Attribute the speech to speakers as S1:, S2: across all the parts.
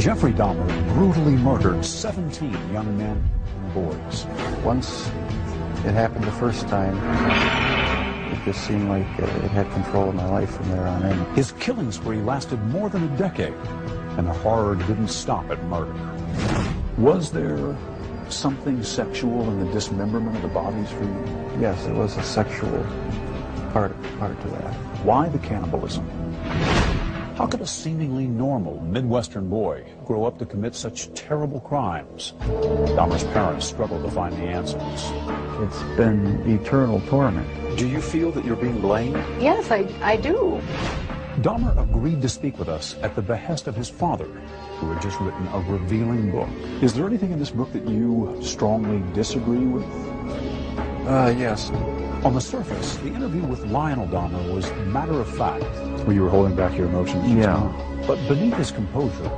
S1: Jeffrey Dahmer brutally murdered 17 young men and boys.
S2: Once it happened the first time, it just seemed like it had control of my life from there on in.
S1: His killing spree lasted more than a decade, and the horror didn't stop at murder. Was there something sexual in the dismemberment of the bodies for you?
S2: Yes, there was a sexual part to that.
S1: Why the cannibalism? How could a seemingly normal Midwestern boy grow up to commit such terrible crimes? Dahmer's parents struggled to find the answers.
S2: It's been eternal torment.
S1: Do you feel that you're being blamed?
S3: Yes, I do.
S1: Dahmer agreed to speak with us at the behest of his father, who had just written a revealing book. Is there anything in this book that you strongly disagree with?
S2: Yes.
S1: On the surface, the interview with Lionel Dahmer was matter of fact. Where you were holding back your emotions.
S2: Yeah.
S1: But beneath his composure,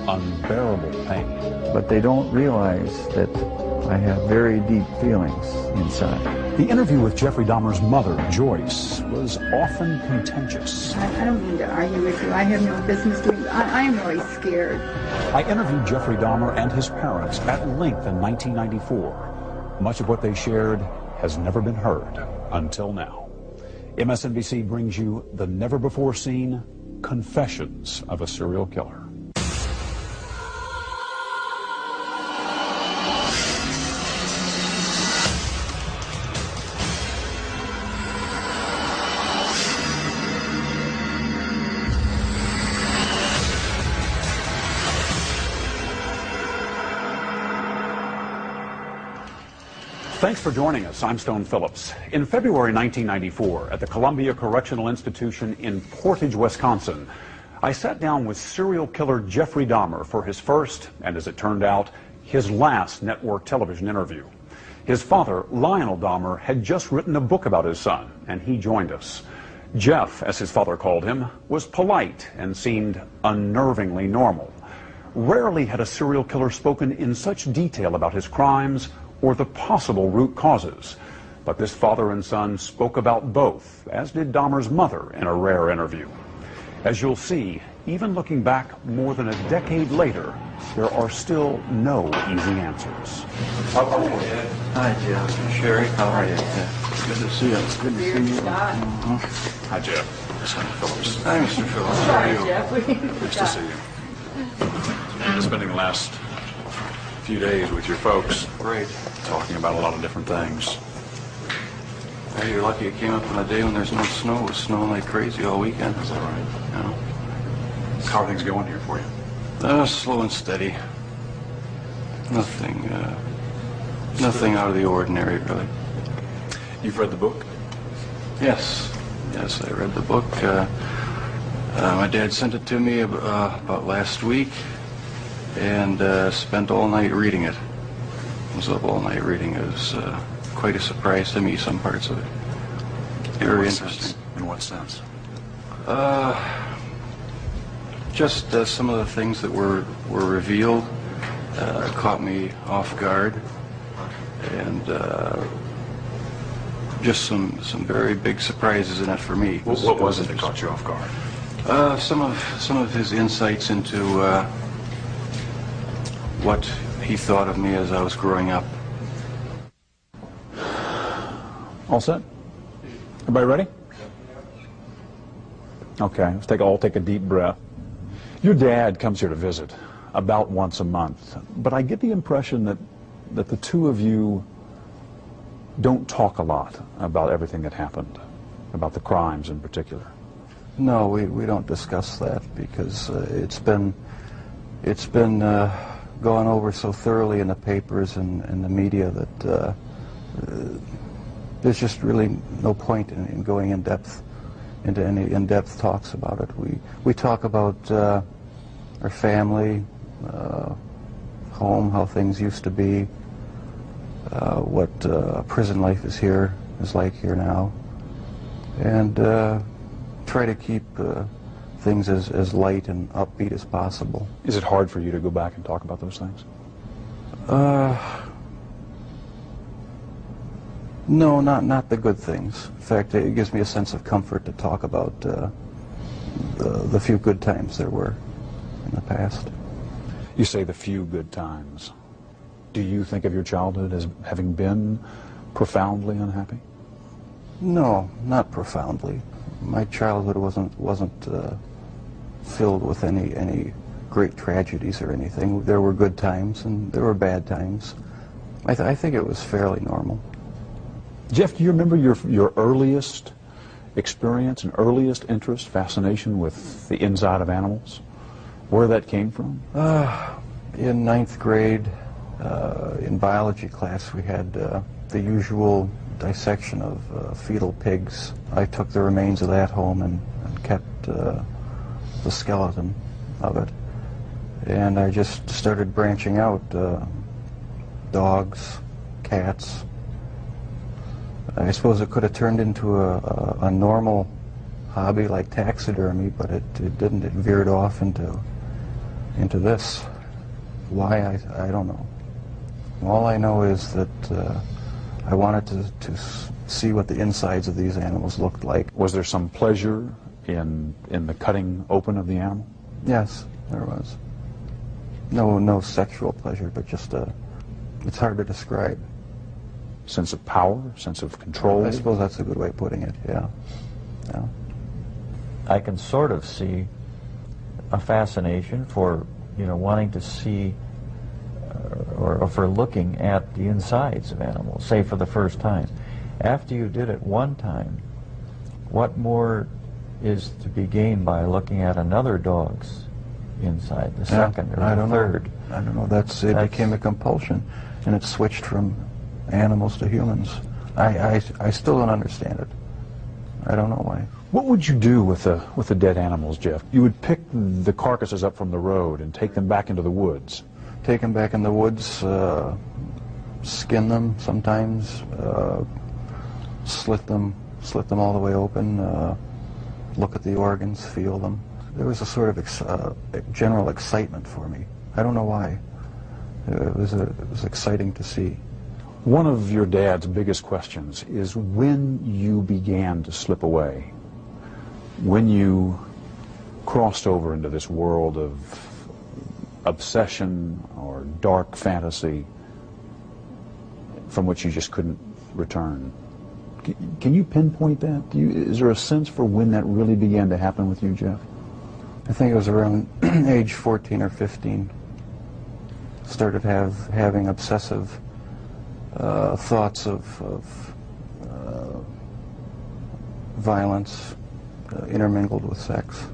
S1: unbearable pain.
S2: But they don't realize that I have very deep feelings inside.
S1: The interview with Jeffrey Dahmer's mother, Joyce, was often contentious.
S3: I don't mean to argue with you. I have no business doing that. I'm really scared.
S1: I interviewed Jeffrey Dahmer and his parents at length in 1994. Much of what they shared has never been heard until now. MSNBC brings you the never-before-seen confessions of a serial killer. Thanks for joining us. I'm Stone Phillips. In February 1994, at the Columbia Correctional Institution in Portage, Wisconsin, I sat down with serial killer Jeffrey Dahmer for his first, and as it turned out, his last network television interview. His father, Lionel Dahmer, had just written a book about his son, and he joined us. Jeff, as his father called him, was polite and seemed unnervingly normal. Rarely had a serial killer spoken in such detail about his crimes or the possible root causes. But this father and son spoke about both, as did Dahmer's mother in a rare interview. As you'll see, even looking back more than a decade later, there are still no easy answers.
S2: How are you, Dad? Hi, Jeff. Sherry, how are you? Yeah. Good to see you. Good to see you.
S1: Hi, Jeff. Mr. Phillips.
S2: Hi, Mr. Phillips. How are you?
S1: Nice to see you. You've been spending the last few days with your folks.
S2: Great.
S1: Talking about a lot of different things.
S2: Hey, you're lucky it came up on a day when there's no snow. It was snowing like crazy all weekend.
S1: Is that right?
S2: Yeah.
S1: How are things going here for you?
S2: Slow and steady. Nothing out of the ordinary, really.
S1: You've read the book?
S2: Yes. Yes, I read the book. My dad sent it to me about last week, and spent all night reading it. I was up all night reading it. It was quite a surprise to me, some parts of it. Very interesting.
S1: In what sense?
S2: Just some of the things that were revealed caught me off guard, and just some very big surprises in it for me.
S1: What was it that caught you off guard?
S2: Some of his insights into what he thought of me as I was growing up.
S1: All set? Everybody ready? Okay, let's all take a deep breath. Your dad comes here to visit about once a month, but I get the impression that the two of you don't talk a lot about everything that happened, about the crimes in particular.
S2: No, we don't discuss that because it's been gone over so thoroughly in the papers and the media that there's just really no point in going into any in-depth talks about it. We talk about our family, home, how things used to be, what prison life is like here now, and try to keep things as light and upbeat as possible.
S1: Is it hard for you to go back and talk about those things?
S2: No, not the good things. In fact, it gives me a sense of comfort to talk about the few good times there were in the past.
S1: You say the few good times. Do you think of your childhood as having been profoundly unhappy?
S2: No, not profoundly. My childhood wasn't filled with any great tragedies or anything. There were good times and there were bad times. I think it was fairly normal.
S1: Jeff, do you remember your earliest experience and earliest interest, fascination with the inside of animals? Where that came from?
S2: In 9th grade, in biology class, we had the usual dissection of fetal pigs. I took the remains of that home and kept the skeleton of it. And I just started branching out. Dogs, cats. I suppose it could have turned into a normal hobby like taxidermy, but it didn't. It veered off into this. Why, I don't know. All I know is that I wanted to see what the insides of these animals looked like.
S1: Was there some pleasure in the cutting open of the animal?
S2: Yes, there was. No sexual pleasure, but just it's hard to describe.
S1: Sense of power, sense of control?
S2: I suppose that's a good way of putting it, yeah.
S4: I can sort of see a fascination for, wanting to see or for looking at the insides of animals, say for the first time. After you did it one time, what more is to be gained by looking at another dog's inside, the second or the third?
S2: I don't know. It became a compulsion, and it switched from animals to humans. I still don't understand it. I don't know why.
S1: What would you do with the dead animals, Jeff? You would pick the carcasses up from the road and take them back into the woods.
S2: Take them back in the woods, skin them sometimes, slit them all the way open, look at the organs, feel them. There was a sort of general excitement for me. I don't know why. It was exciting to see.
S1: One of your dad's biggest questions is when you began to slip away, when you crossed over into this world of obsession or dark fantasy from which you just couldn't return. Can you pinpoint that? Is there a sense for when that really began to happen with you, Jeff?
S2: I think it was around age 14 or 15. Started having obsessive thoughts of violence intermingled with sex.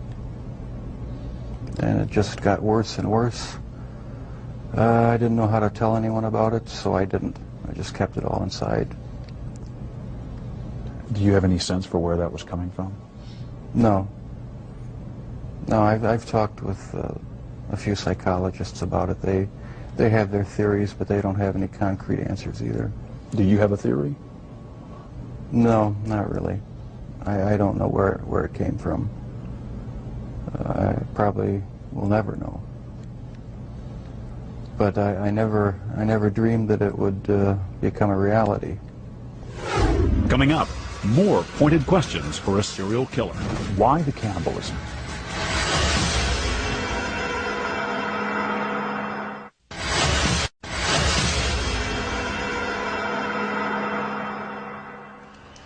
S2: And it just got worse and worse. I didn't know how to tell anyone about it, so I didn't. I just kept it all inside.
S1: Do you have any sense for where that was coming from?
S2: No. No, I've talked with a few psychologists about it. They have their theories, but they don't have any concrete answers either.
S1: Do you have a theory?
S2: No, not really. I don't know where it came from. I probably will never know. But I never dreamed that it would become a reality.
S1: Coming up, more pointed questions for a serial killer. Why the cannibalism?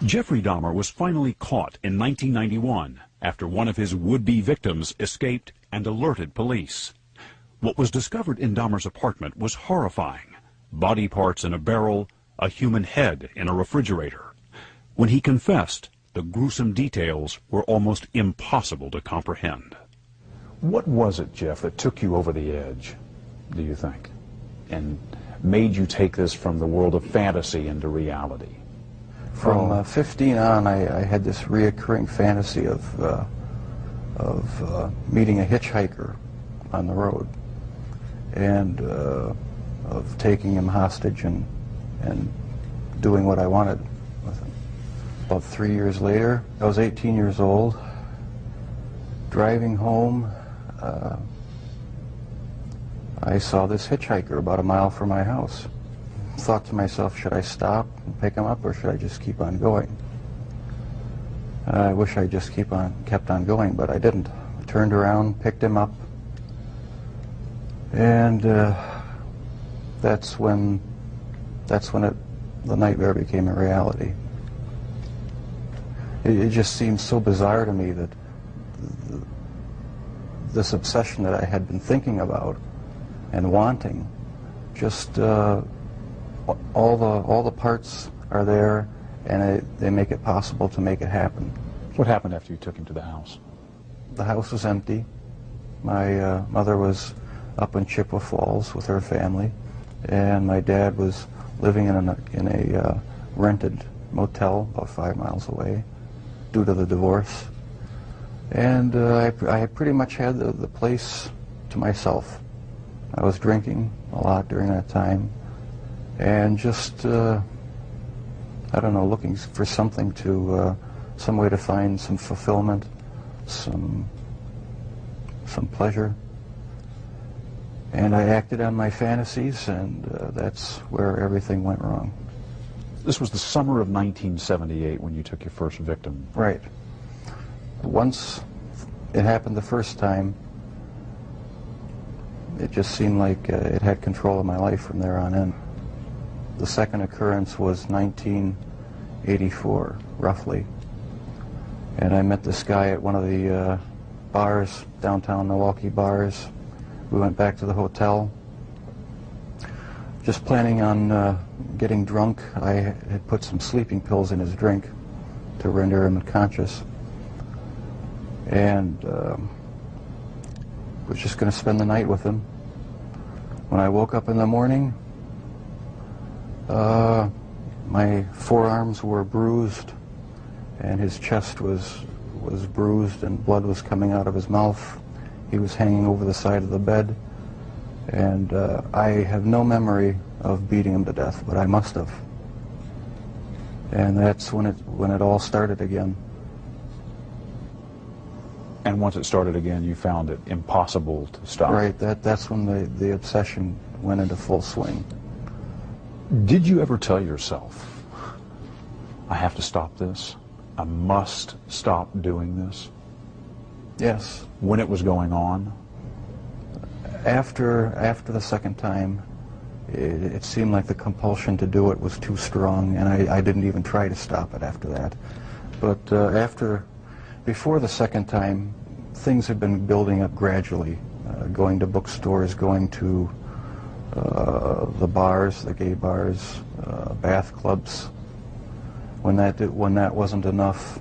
S1: Jeffrey Dahmer was finally caught in 1991 after one of his would-be victims escaped and alerted police. What was discovered in Dahmer's apartment was horrifying. Body parts in a barrel, a human head in a refrigerator. When he confessed, the gruesome details were almost impossible to comprehend. What was it, Jeff, that took you over the edge, do you think, and made you take this from the world of fantasy into reality?
S2: From 15 on, I had this reoccurring fantasy of meeting a hitchhiker on the road and of taking him hostage and doing what I wanted with him. About 3 years later, I was 18 years old, driving home. I saw this hitchhiker about a mile from my house. Thought to myself, should I stop and pick him up, or should I just keep on going? I wish I just kept on going, but I didn't. I turned around, picked him up, And that's when the nightmare became a reality. It just seemed so bizarre to me that this obsession that I had been thinking about and wanting, just all the parts are there, and they make it possible to make it happen.
S1: What happened after you took him to the house?
S2: The house was empty. My mother was up in Chippewa Falls with her family, and my dad was living in a rented motel about 5 miles away due to the divorce. And I pretty much had the place to myself. I was drinking a lot during that time, and just, I don't know, looking for something to, some way to find some fulfillment, some pleasure. And I acted on my fantasies, and that's where everything went wrong.
S1: This was the summer of 1978 when you took your first victim.
S2: Right. Once it happened the first time, it just seemed like it had control of my life from there on in. The second occurrence was 1984, roughly. And I met this guy at one of the bars, downtown Milwaukee bars. We went back to the hotel, just planning on getting drunk. I had put some sleeping pills in his drink to render him unconscious. And was just going to spend the night with him. When I woke up in the morning, my forearms were bruised, and his chest was bruised, and blood was coming out of his mouth. He was hanging over the side of the bed, and I have no memory of beating him to death, but I must have. And that's when it all started again.
S1: And once it started again, you found it impossible to stop.
S2: Right, that's when the obsession went into full swing.
S1: Did you ever tell yourself, I have to stop this? I must stop doing this?
S2: Yes.
S1: When it was going on?
S2: After the second time, it seemed like the compulsion to do it was too strong, and I didn't even try to stop it after that. But before the second time, things had been building up gradually, going to bookstores, going to the bars, the gay bars, bath clubs. When that wasn't enough,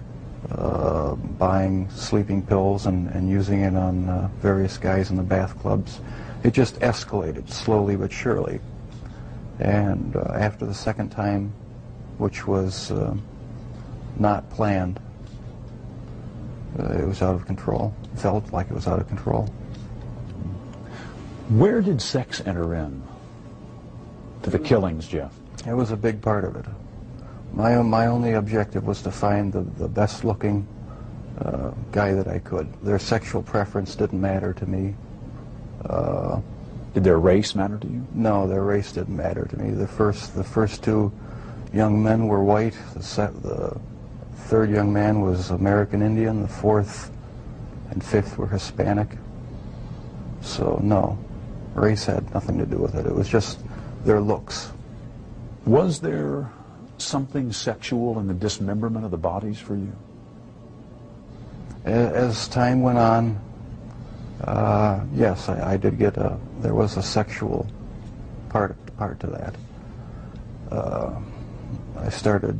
S2: buying sleeping pills and using it on various guys in the bath clubs. It just escalated slowly but surely. And after the second time, which was not planned, it was out of control. It felt like it was out of control.
S1: Where did sex enter in to the killings, Jeff?
S2: It was a big part of it. My only objective was to find the best-looking guy that I could. Their sexual preference didn't matter to me.
S1: Did their race matter to you?
S2: No, their race didn't matter to me. The first two young men were white. The third young man was American Indian. The fourth and fifth were Hispanic. So no, race had nothing to do with it. It was just their looks.
S1: Was there something sexual in the dismemberment of the bodies for you?
S2: As time went on, yes, I did get there was a sexual part to that. I started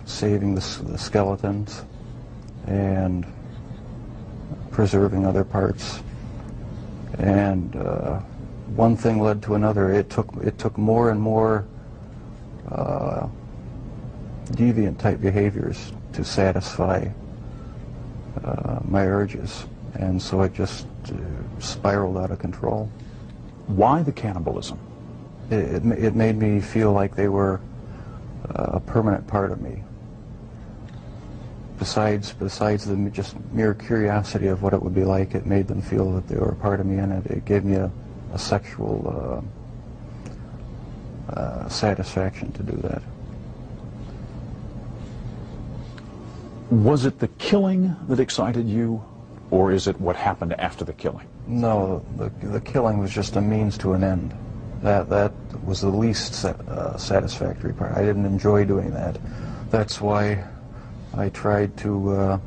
S2: saving the skeletons and preserving other parts, and one thing led to another. It took more and more deviant type behaviors to satisfy my urges, and so it just spiraled out of control.
S1: Why the cannibalism?
S2: It made me feel like they were a permanent part of me. Besides the just mere curiosity of what it would be like, it made them feel that they were a part of me, and it gave me a sexual satisfaction to do that.
S1: Was it the killing that excited you, or is it what happened after the killing?
S2: No, the killing was just a means to an end. That was the least satisfactory part. I didn't enjoy doing that. That's why I tried to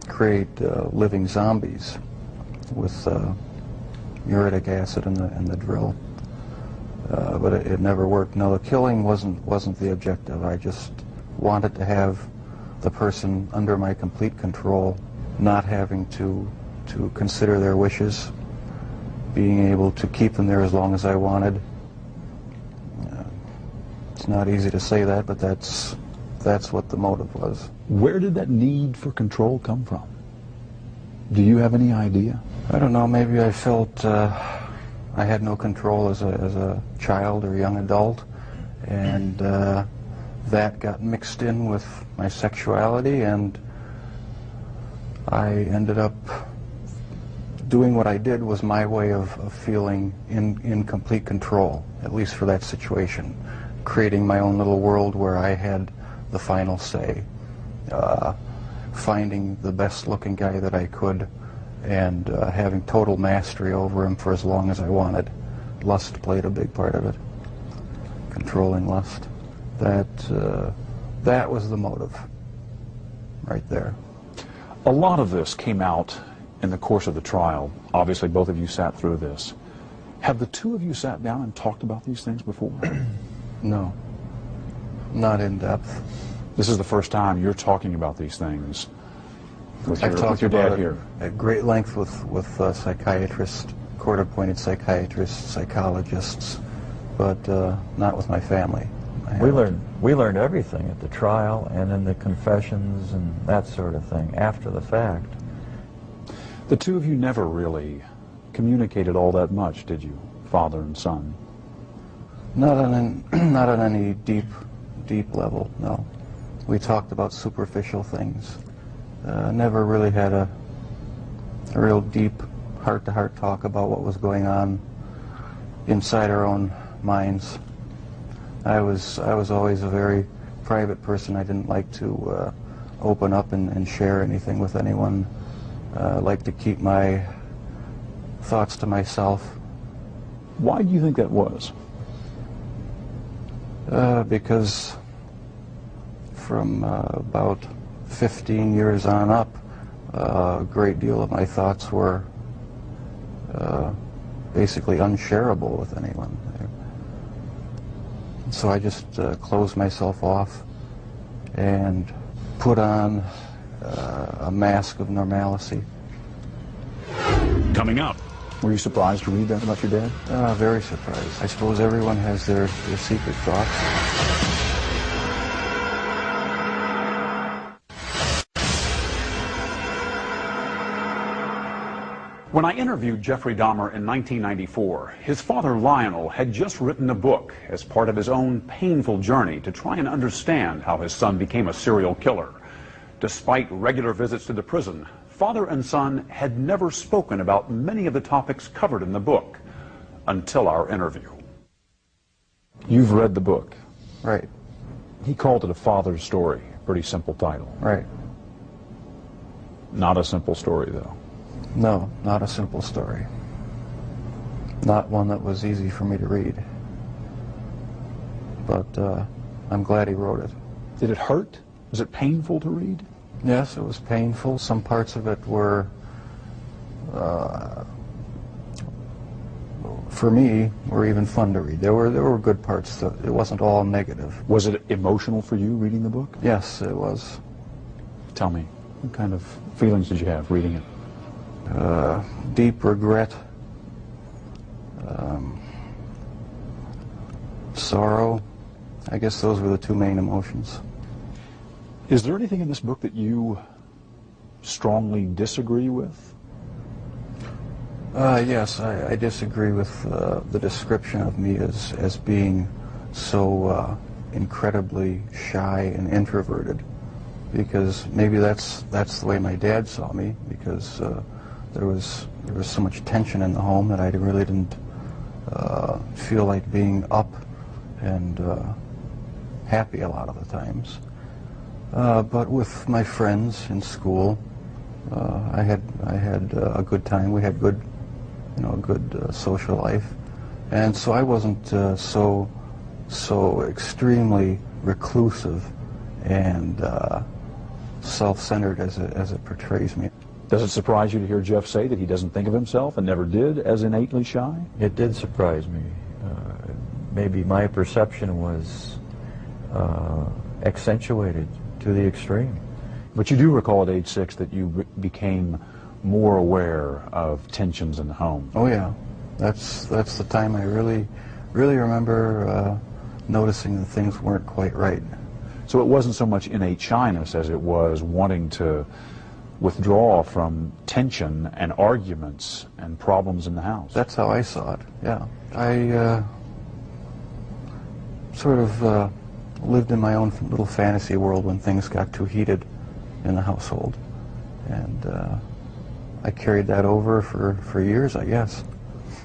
S2: create living zombies with uric acid in the drill, but it never worked. No, the killing wasn't the objective. I just wanted to have the person under my complete control, not having to consider their wishes, being able to keep them there as long as I wanted. It's not easy to say that, but that's what the motive was.
S1: Where did that need for control come from? Do you have any idea?
S2: I don't know, maybe I felt I had no control as a child or young adult, and that got mixed in with my sexuality, and I ended up doing what I did was my way of feeling in complete control, at least for that situation, creating my own little world where I had the final say, finding the best looking guy that I could, and having total mastery over him for as long as I wanted. Lust played a big part of it, controlling lust. That was the motive right there.
S1: A lot of this came out in the course of the trial. Obviously, both of you sat through this. Have the two of you sat down and talked about these things before?
S2: No, not in depth.
S1: This is the first time you're talking about these things with
S2: I've talked
S1: your dad
S2: about
S1: here.
S2: it at great length with psychiatrists, court-appointed psychiatrists, psychologists, but not with my family.
S4: We learned everything at the trial and in the confessions and that sort of thing after the fact.
S1: The two of you never really communicated all that much, did you, father and son?
S2: Not on any deep level, no. We talked about superficial things. Never really had a real deep heart-to-heart talk about what was going on inside our own minds. I was always a very private person. I didn't like to open up and share anything with anyone. I like to keep my thoughts to myself.
S1: Why do you think that was?
S2: Because from about 15 years on up, a great deal of my thoughts were basically unshareable with anyone. So I just closed myself off and put on a mask of normalcy.
S1: Coming up, were you surprised to read that about your dad?
S2: Very surprised. I suppose everyone has their secret thoughts.
S1: When I interviewed Jeffrey Dahmer in 1994, his father Lionel had just written a book as part of his own painful journey to try and understand how his son became a serial killer. Despite regular visits to the prison, father and son had never spoken about many of the topics covered in the book until our interview. You've read the book.
S2: Right.
S1: He called it a father's story. Pretty simple title.
S2: Right.
S1: Not a simple story, though.
S2: No, not a simple story. Not one that was easy for me to read. But I'm glad he wrote it.
S1: Did it hurt? Was it painful to read?
S2: Yes, it was painful. Some parts of it were, for me, were even fun to read. There were good parts. It wasn't all negative.
S1: Was it emotional for you reading the book?
S2: Yes, it was.
S1: Tell me, what kind of feelings did you have reading it?
S2: Deep regret, sorrow. I guess those were the two main emotions.
S1: Is there anything in this book that you strongly disagree with?
S2: Yes, I disagree with the description of me as being so incredibly shy and introverted, because maybe that's the way my dad saw me, because there was so much tension in the home that I really didn't feel like being up and happy a lot of the times. But with my friends in school, I had a good time. We had good, good social life, and so I wasn't so extremely reclusive and self-centered as it portrays me.
S1: Does it surprise you to hear Jeff say that he doesn't think of himself and never did as innately shy?
S4: It did surprise me. Maybe my perception was accentuated to the extreme.
S1: But you do recall at age 6 that you became more aware of tensions in the home.
S2: Oh yeah, that's the time I really remember noticing that things weren't quite right.
S1: So it wasn't so much innate shyness as it was wanting to withdraw from tension and arguments and problems in the house.
S2: That's how I saw it, yeah. I sort of lived in my own little fantasy world when things got too heated in the household. And I carried that over for years, I guess.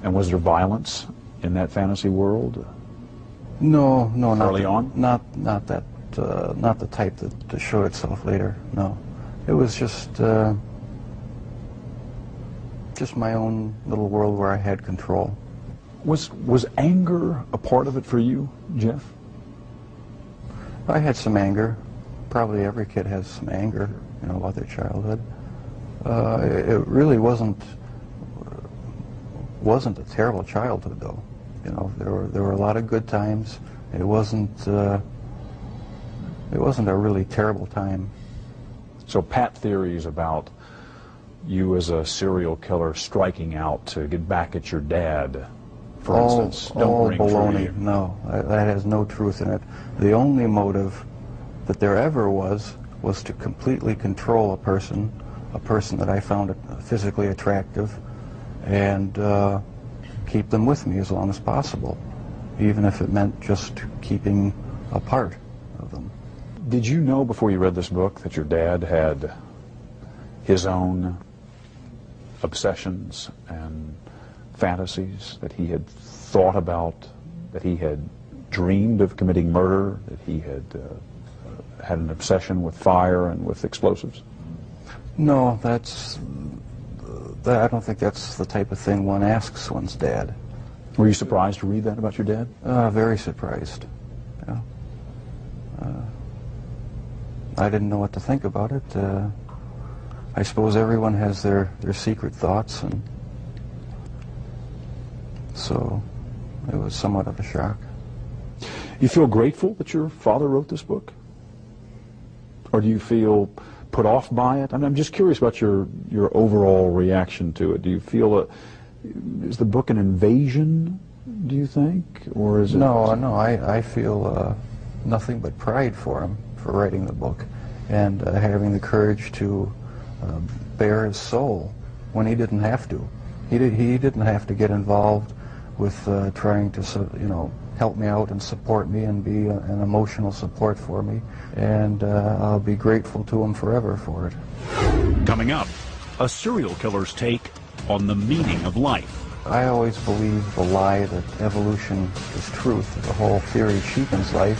S1: And was there violence in that fantasy world?
S2: No, not
S1: early on?
S2: Not that, not the type that showed itself later. No, it was just my own little world where I had control.
S1: Was anger a part of it for you, Jeff?
S2: I had some anger. Probably every kid has some anger, about their childhood. It really wasn't a terrible childhood, though. There were a lot of good times. It wasn't a really terrible time.
S1: So pat theories about you as a serial killer striking out to get back at your dad, for instance, don't ring true to you.
S2: No, that has no truth in it. The only motive that there ever was to completely control a person that I found physically attractive, and keep them with me as long as possible, even if it meant just keeping a part of them.
S1: Did you know before you read this book that your dad had his own obsessions and fantasies, that he had thought about, that he had dreamed of committing murder, that he had had an obsession with fire and with explosives?
S2: No, I don't think that's the type of thing one asks one's dad.
S1: Were you surprised to read that about your dad?
S2: Very surprised. Yeah. I didn't know what to think about it. I suppose everyone has their secret thoughts, and so it was somewhat of a shock.
S1: You feel grateful that your father wrote this book? Or do you feel put off by it? I'm just curious about your overall reaction to it. Do you feel is the book an invasion, do you think? Or is it...
S2: No, I feel nothing but pride for him for writing the book, and having the courage to bare his soul when he didn't have to. He didn't have to get involved with trying to, help me out and support me and be an emotional support for me, and I'll be grateful to him forever for it.
S5: Coming up, a serial killer's take on the meaning of life.
S2: I always believe the lie that evolution is truth. The whole theory cheapens life.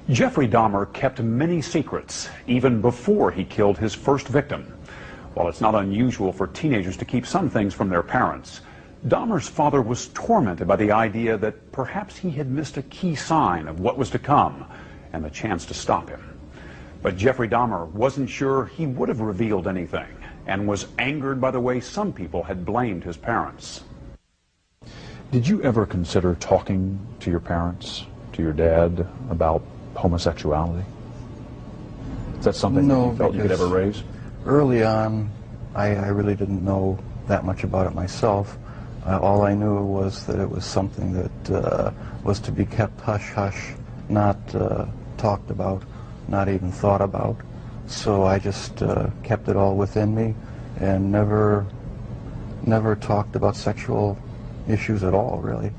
S1: Jeffrey Dahmer kept many secrets, even before he killed his first victim. While it's not unusual for teenagers to keep some things from their parents, Dahmer's father was tormented by the idea that perhaps he had missed a key sign of what was to come and the chance to stop him. But Jeffrey Dahmer wasn't sure he would have revealed anything, and was angered by the way some people had blamed his parents. Did you ever consider talking to your parents, to your dad, about homosexuality? Is that something that you felt you could ever raise?
S2: Early on, I really didn't know that much about it myself. All I knew was that it was something that was to be kept hush-hush, not talked about, not even thought about. So I just kept it all within me and never talked about sexual issues at all, really,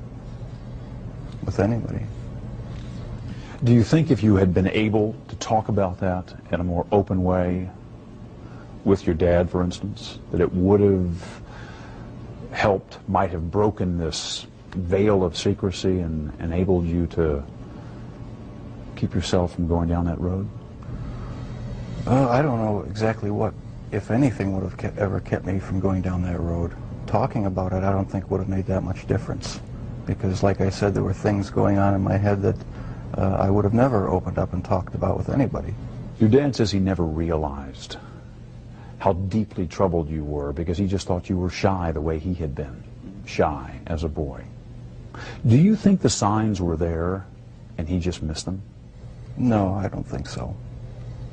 S2: with anybody.
S1: Do you think if you had been able to talk about that in a more open way with your dad, for instance, that it would have helped, might have broken this veil of secrecy and enabled you to keep yourself from going down that road?
S2: I don't know exactly what, if anything, would have ever kept me from going down that road. Talking about it, I don't think would have made that much difference, because, like I said, there were things going on in my head that I would have never opened up and talked about with anybody.
S1: Your dad says he never realized how deeply troubled you were because he just thought you were shy the way he had been, shy as a boy. Do you think the signs were there and he just missed them?
S2: No, I don't think so,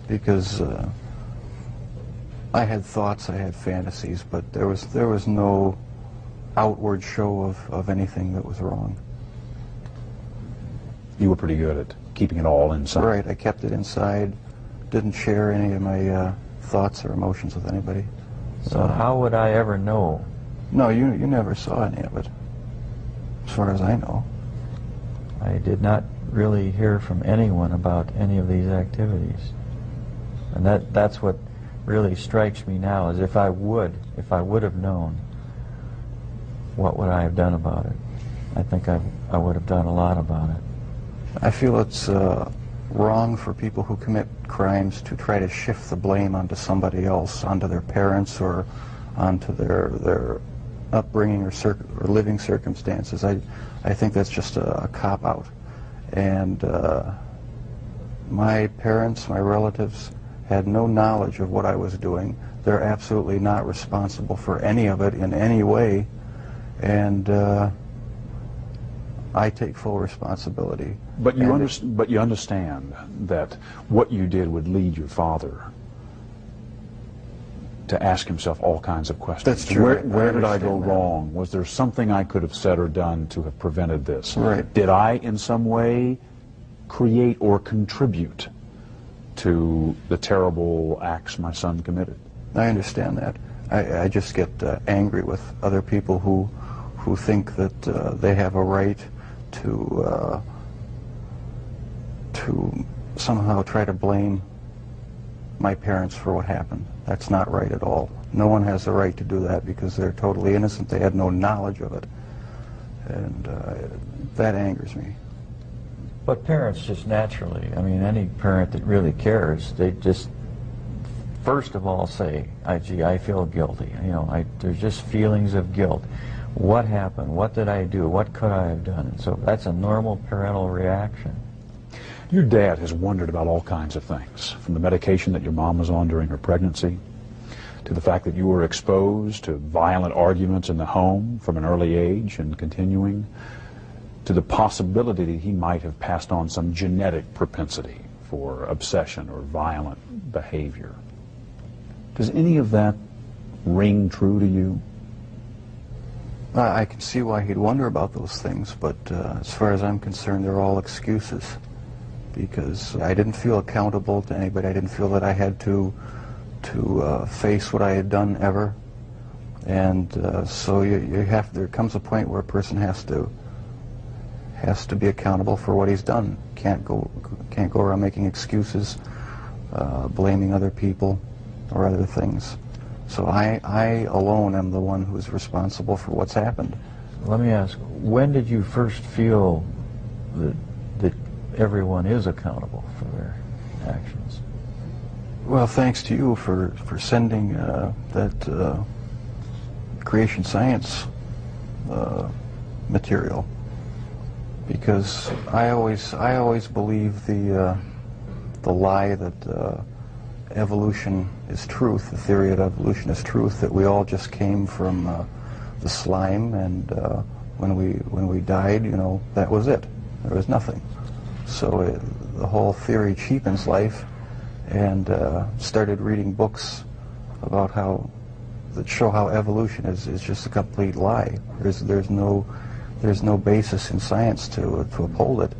S2: because I had thoughts, I had fantasies, but there was no outward show of anything that was wrong.
S1: You were pretty good at keeping it all inside.
S2: Right, I kept it inside, didn't share any of my thoughts or emotions with anybody.
S4: So how would I ever know?
S2: No, you never saw any of it, as far as I know.
S4: I did not really hear from anyone about any of these activities. And that's what really strikes me now, is if I would have known, what would I have done about it? I think I would have done a lot about it.
S2: I feel it's wrong for people who commit crimes to try to shift the blame onto somebody else, onto their parents or onto their upbringing or living circumstances. I think that's just a cop-out. And my parents, my relatives, had no knowledge of what I was doing. They're absolutely not responsible for any of it in any way. And I take full responsibility.
S1: But you understand that what you did would lead your father to ask himself all kinds of questions.
S2: That's true.
S1: Where did I go wrong? Was there something I could have said or done to have prevented this?
S2: Right.
S1: Did I in some way create or contribute to the terrible acts my son committed?
S2: I understand that. I just get angry with other people who think that they have a right to somehow try to blame my parents for what happened. That's not right at all. No one has the right to do that because they're totally innocent. They had no knowledge of it. And that angers me.
S4: But parents just naturally, I mean, any parent that really cares, they just first of all say, gee, I feel guilty. You know, there's just feelings of guilt. What happened? What did I do? What could I have done? And so that's a normal parental reaction.
S1: Your dad has wondered about all kinds of things, from the medication that your mom was on during her pregnancy, to the fact that you were exposed to violent arguments in the home from an early age and continuing, to the possibility that he might have passed on some genetic propensity for obsession or violent behavior. Does any of that ring true to you?
S2: I can see why he'd wonder about those things, but as far as I'm concerned, they're all excuses, because I didn't feel accountable to anybody. I didn't feel that I had to face what I had done ever, and so there comes a point where a person has to be accountable for what he's done. Can't go around making excuses, blaming other people or other things. So I alone am the one who's responsible for what's happened.
S4: Let me ask, when did you first feel that everyone is accountable for their actions?
S2: Well, thanks to you for sending that creation science material, because I always believe the lie that evolution is truth, the theory of evolution is truth, that we all just came from the slime, and when we died, you know, that was it. There was nothing. So the whole theory cheapens life, and started reading books about that show how evolution is just a complete lie. There's no basis in science to uphold it,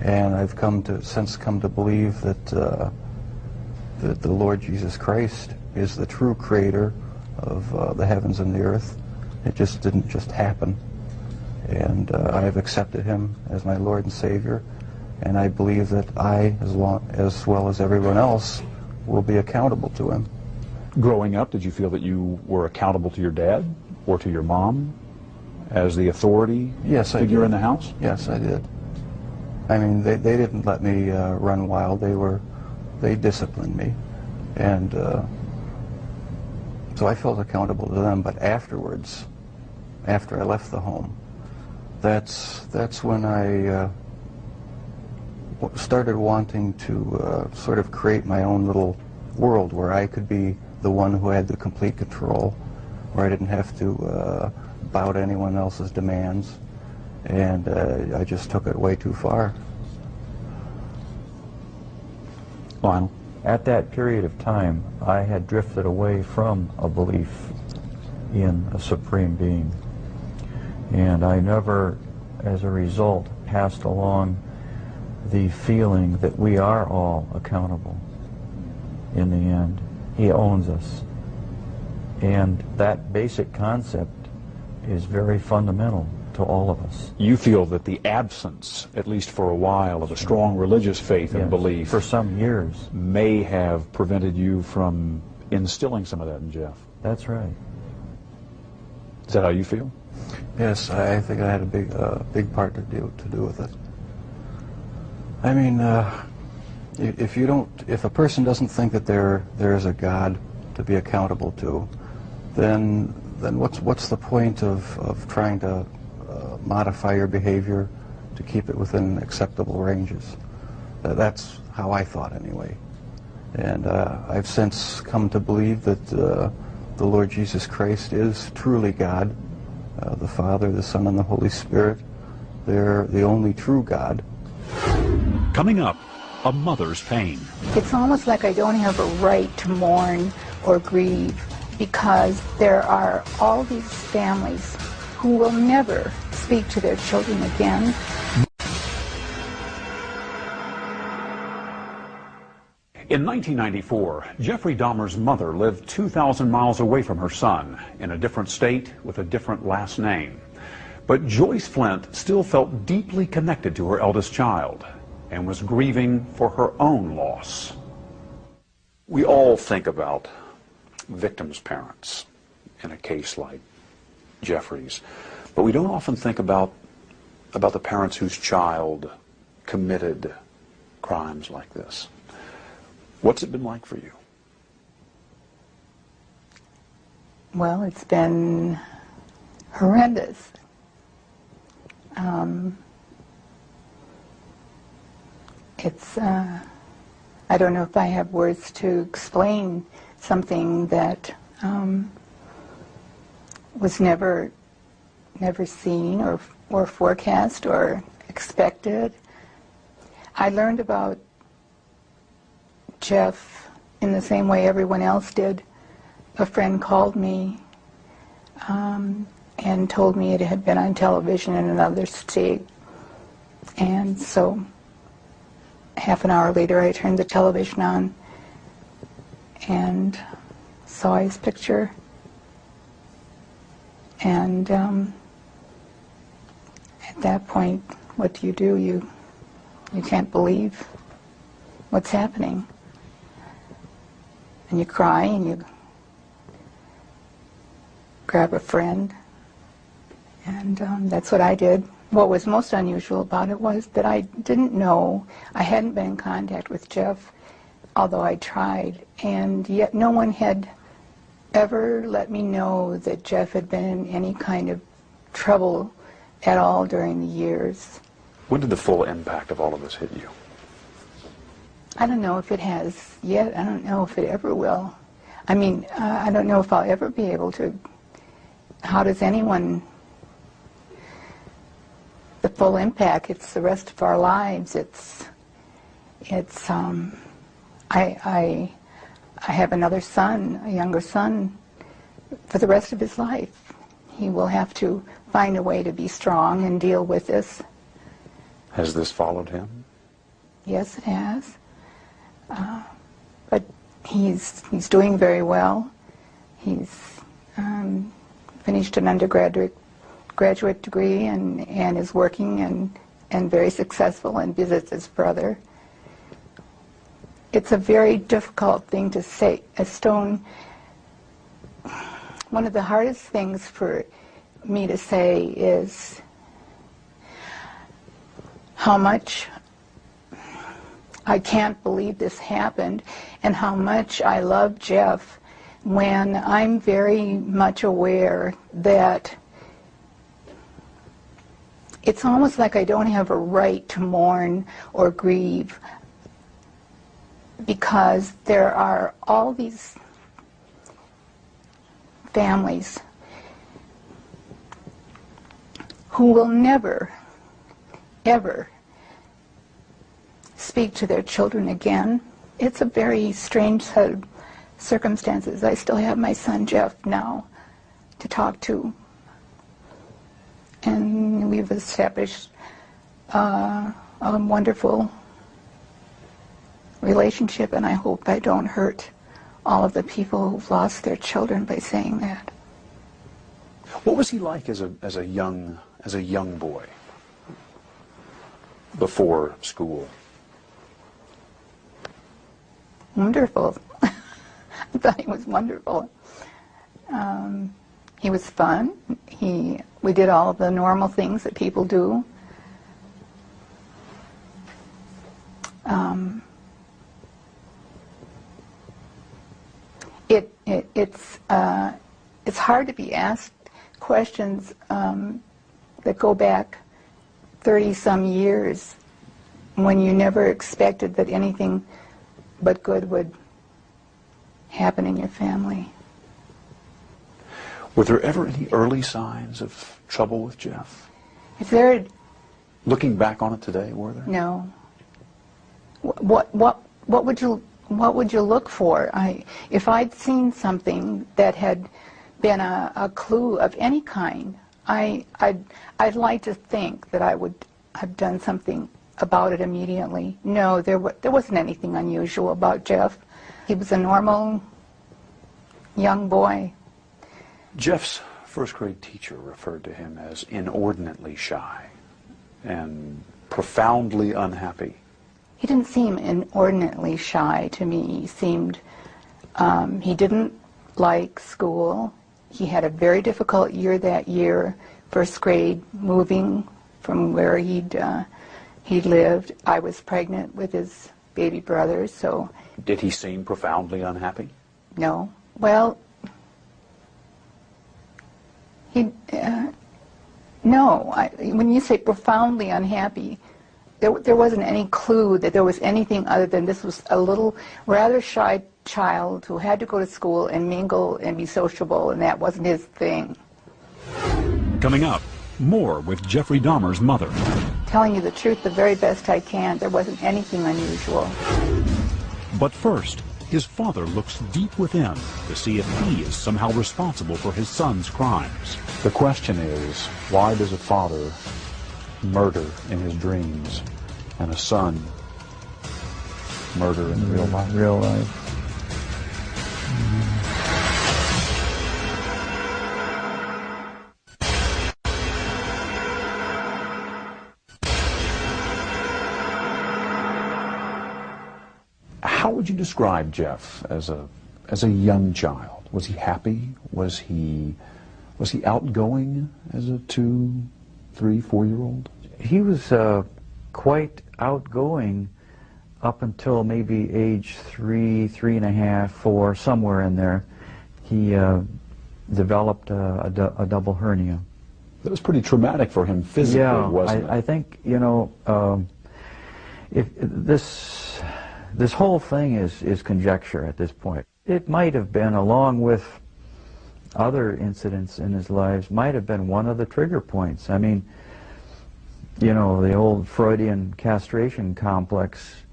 S2: and I've since come to believe that the Lord Jesus Christ is the true creator of the heavens and the earth. It just didn't just happen. And I've accepted him as my Lord and Savior, and I believe that I, as well as everyone else, will be accountable to him.
S1: Growing up, did you feel that you were accountable to your dad? or to your mom as the authority
S2: Yes, I
S1: figure
S2: did.
S1: in the house?
S2: Yes, I did. I mean, they didn't let me run wild. They disciplined me, and so I felt accountable to them. But afterwards, after I left the home, that's when I started wanting to sort of create my own little world where I could be the one who had the complete control, where I didn't have to bow to anyone else's demands, and I just took it way too far.
S1: Lionel?
S4: At that period of time, I had drifted away from a belief in a supreme being. And I never, as a result, passed along the feeling that we are all accountable in the end. He owns us. And that basic concept is very fundamental to all of us.
S1: You feel that the absence, at least for a while, of a strong religious faith and
S4: Yes,
S1: belief
S4: for some years.
S1: may have prevented you from instilling some of that in Jeff.
S4: That's right.
S1: Is that how you feel?
S2: Yes, I think I had a big part to do with it. I mean, if a person doesn't think that there is a God to be accountable to, then what's the point of trying to modify your behavior to keep it within acceptable ranges? That's how I thought anyway. And I've since come to believe that the Lord Jesus Christ is truly God, the Father, the Son, and the Holy Spirit. They're the only true God.
S5: Coming up, a mother's pain.
S3: It's almost like I don't have a right to mourn or grieve because there are all these families who will never speak to their children again.
S1: In 1994, Jeffrey Dahmer's mother lived 2,000 miles away from her son, in a different state with a different last name. But Joyce Flint still felt deeply connected to her eldest child and was grieving for her own loss. We all think about victims' parents in a case like Jeffrey's, but we don't often think about the parents whose child committed crimes like this. What's it been like for you?
S3: Well, it's been horrendous. I don't know if I have words to explain something that was never seen or forecast or expected. I learned about Jeff in the same way everyone else did. A friend called me and told me it had been on television in another state. And so half an hour later I turned the television on and saw his picture. And at that point, what do? You can't believe what's happening. And you cry and you grab a friend. And that's what I did. What was most unusual about it was that I didn't know, I hadn't been in contact with Jeff, although I tried, and yet no one had ever let me know that Jeff had been in any kind of trouble at all during the years.
S1: When did the full impact of all of this hit you?
S3: I don't know if it has yet. I don't know if it ever will. I mean, I don't know if I'll ever be able to. How does anyone? The full impact. It's the rest of our lives. I have another son, a younger son, for the rest of his life. He will have to find a way to be strong and deal with this.
S1: Has this followed him?
S3: Yes, it has. But he's doing very well. He's finished an graduate degree and is working and very successful and visits his brother. It's a very difficult thing to say. Stone, one of the hardest things for me to say is how much I can't believe this happened, and how much I love Jeff, when I'm very much aware that it's almost like I don't have a right to mourn or grieve, because there are all these families who will never, ever speak to their children again. It's a very strange set of circumstances. I still have my son Jeff now to talk to, and we've established a wonderful relationship, and I hope I don't hurt all of the people who've lost their children by saying that.
S1: What was he like as a young boy before school?
S3: Wonderful. I thought he was wonderful. He was fun. We did all of the normal things that people do. It's hard to be asked questions that go back 30-some years when you never expected that anything but good would happen in your family.
S1: Were there ever any early signs of trouble with Jeff?
S3: If there had,
S1: looking back on it today, were there?
S3: no. What would you look for? If I'd seen something that had been a clue of any kind, I'd like to think that I would have done something about it immediately. No, there wasn't anything unusual about Jeff. He was a normal young boy.
S1: Jeff's first grade teacher referred to him as inordinately shy and profoundly unhappy.
S3: He didn't seem inordinately shy to me. He seemed, he didn't like school. He had a very difficult year that year, first grade, moving from where he'd lived. I was pregnant with his baby brother, so...
S1: Did he seem profoundly unhappy?
S3: No. Well, no. When you say profoundly unhappy, there wasn't any clue that there was anything other than this was a little, rather shy child who had to go to school and mingle and be sociable, and that wasn't his thing.
S5: Coming up, more with Jeffrey Dahmer's mother.
S3: Telling you the truth the very best I can, there wasn't anything unusual.
S5: But first, his father looks deep within to see if he is somehow responsible for his son's crimes.
S1: The question is, why does a father murder in his dreams and a son murder in real life?
S4: Real life.
S1: How would you describe Jeff as a young child? Was he happy? Was he outgoing as a 2, 3, 4-year-old?
S4: He was quite outgoing up until maybe age 3, 3.5, 4, somewhere in there. He developed a double hernia.
S1: That was pretty traumatic for him physically, wasn't it?
S4: I think, you know, if this whole thing is conjecture at this point. It might have been, along with other incidents in his life, might have been one of the trigger points. I mean, you know, the old Freudian castration complex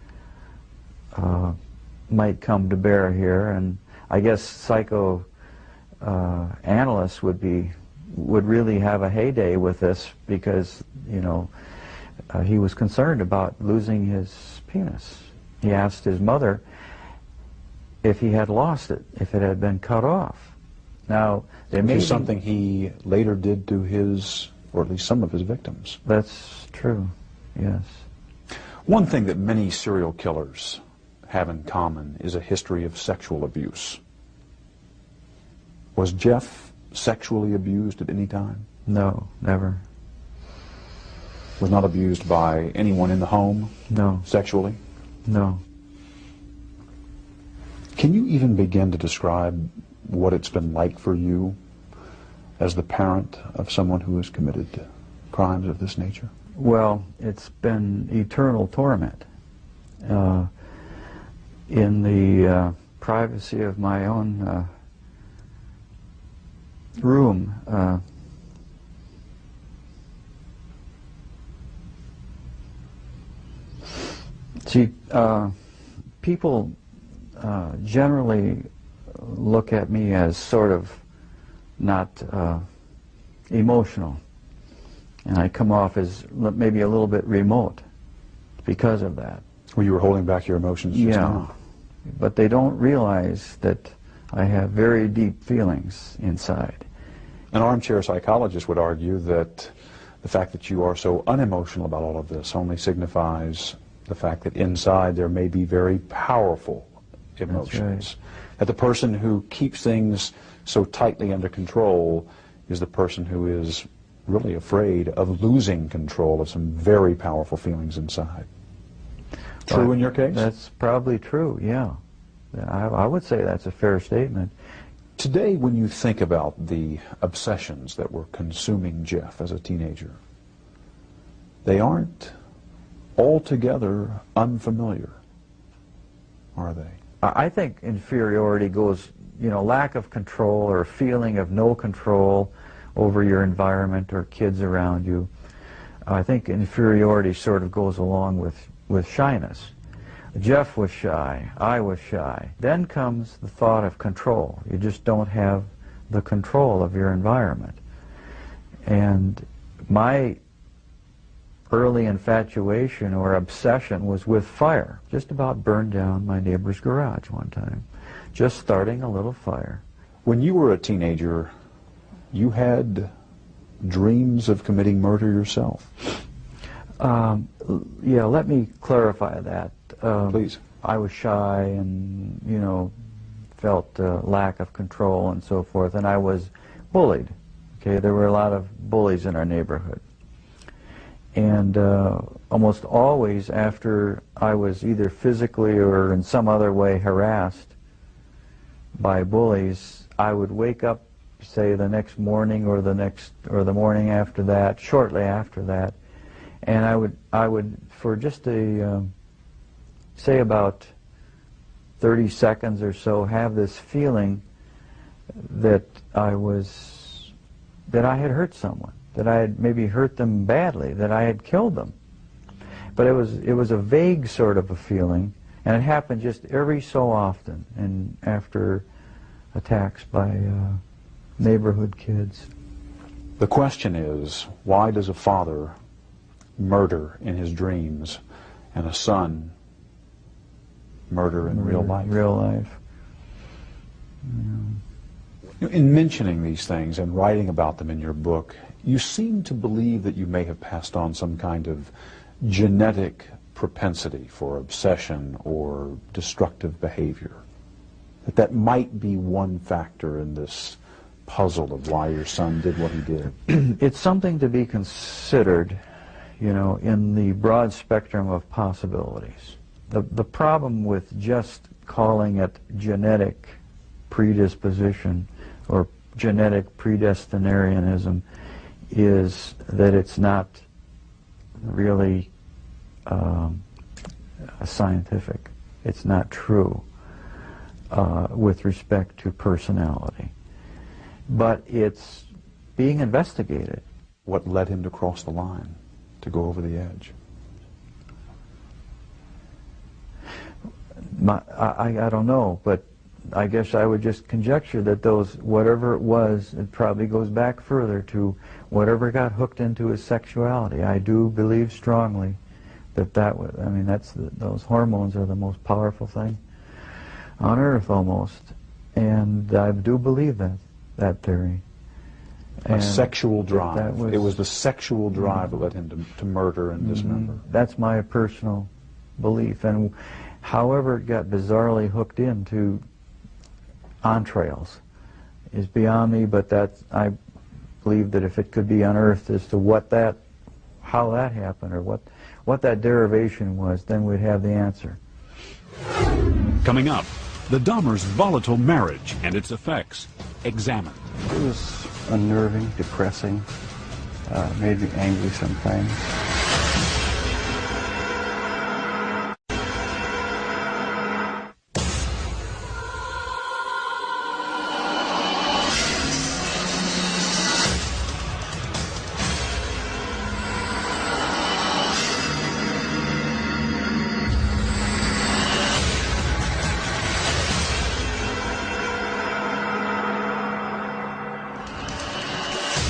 S4: might come to bear here, and I guess psychoanalysts would really have a heyday with this, because, you know, he was concerned about losing his penis. He asked his mother if he had lost it, if it had been cut off. Now,
S1: which is something he later did to his, or at least some of his victims.
S4: That's true, yes.
S1: One thing that many serial killers have in common is a history of sexual abuse. Was Jeff sexually abused at any time?
S4: No, never.
S1: Was not abused by anyone in the home?
S4: No.
S1: Sexually?
S4: No.
S1: Can you even begin to describe what it's been like for you as the parent of someone who has committed crimes of this nature?
S4: Well, it's been eternal torment. In the privacy of my own room, people generally look at me as sort of not emotional, and I come off as maybe a little bit remote because of that.
S1: Well, you were holding back your emotions just now.
S4: But they don't realize that I have very deep feelings inside.
S1: An armchair psychologist would argue that the fact that you are so unemotional about all of this only signifies the fact that inside there may be very powerful emotions. That the person who keeps things so tightly under control is the person who is really afraid of losing control of some very powerful feelings inside. True in your case?
S4: That's probably true, yeah. I would say that's a fair statement.
S1: Today, when you think about the obsessions that were consuming Jeff as a teenager, they aren't altogether unfamiliar, are they?
S4: I think inferiority goes, lack of control or feeling of no control over your environment or kids around you. I think inferiority sort of goes along with shyness. Jeff was shy, I was shy. Then comes the thought of control. You just don't have the control of your environment. And my early infatuation or obsession was with fire. Just about burned down my neighbor's garage one time. Just starting a little fire.
S1: When you were a teenager, you had dreams of committing murder yourself.
S4: Yeah, let me clarify that.
S1: Please.
S4: I was shy and, felt lack of control and so forth, and I was bullied. Okay, there were a lot of bullies in our neighborhood. And almost always after I was either physically or in some other way harassed by bullies, I would wake up, say, the next morning or the morning after that, shortly after that, and I would for just say about 30 seconds or so, have this feeling that I had hurt someone, that I had maybe hurt them badly, that I had killed them. But it was a vague sort of a feeling, and it happened just every so often, and after attacks by neighborhood kids.
S1: The question is, why does a father murder in his dreams and a son murder in real life?
S4: Real life. Yeah.
S1: In mentioning these things and writing about them in your book, you seem to believe that you may have passed on some kind of genetic propensity for obsession or destructive behavior. That might be one factor in this puzzle of why your son did what he did.
S4: It's something to be considered, in the broad spectrum of possibilities. The problem with just calling it genetic predisposition or genetic predestinarianism is that it's not really scientific. It's not true with respect to personality. But it's being investigated.
S1: What led him to cross the line, to go over the edge?
S4: I don't know, but I guess I would just conjecture that whatever it was, it probably goes back further to whatever got hooked into his sexuality. I do believe strongly that those hormones are the most powerful thing on earth almost, and I do believe that theory.
S1: A sexual drive. It was the sexual drive that led him to murder and dismember.
S4: That's my personal belief, and however it got bizarrely hooked into entrails, is beyond me, but I believe that if it could be unearthed as to how that happened, or what that derivation was, then we'd have the answer.
S5: Coming up, the Dahmer's volatile marriage and its effects examined.
S2: It was unnerving, depressing, made me angry sometimes.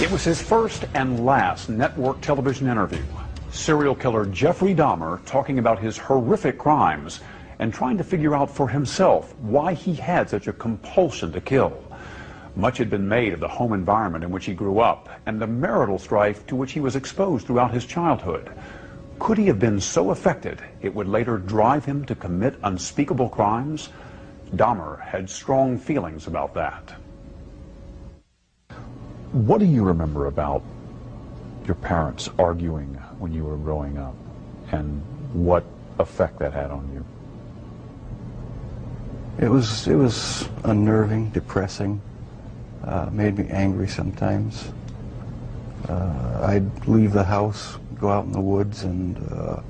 S1: It was his first and last network television interview. Serial killer Jeffrey Dahmer talking about his horrific crimes and trying to figure out for himself why he had such a compulsion to kill. Much had been made of the home environment in which he grew up and the marital strife to which he was exposed throughout his childhood. Could he have been so affected it would later drive him to commit unspeakable crimes? Dahmer had strong feelings about that. What do you remember about your parents arguing when you were growing up, and what effect that had on you?
S2: It was unnerving, depressing, made me angry sometimes. I'd leave the house, go out in the woods and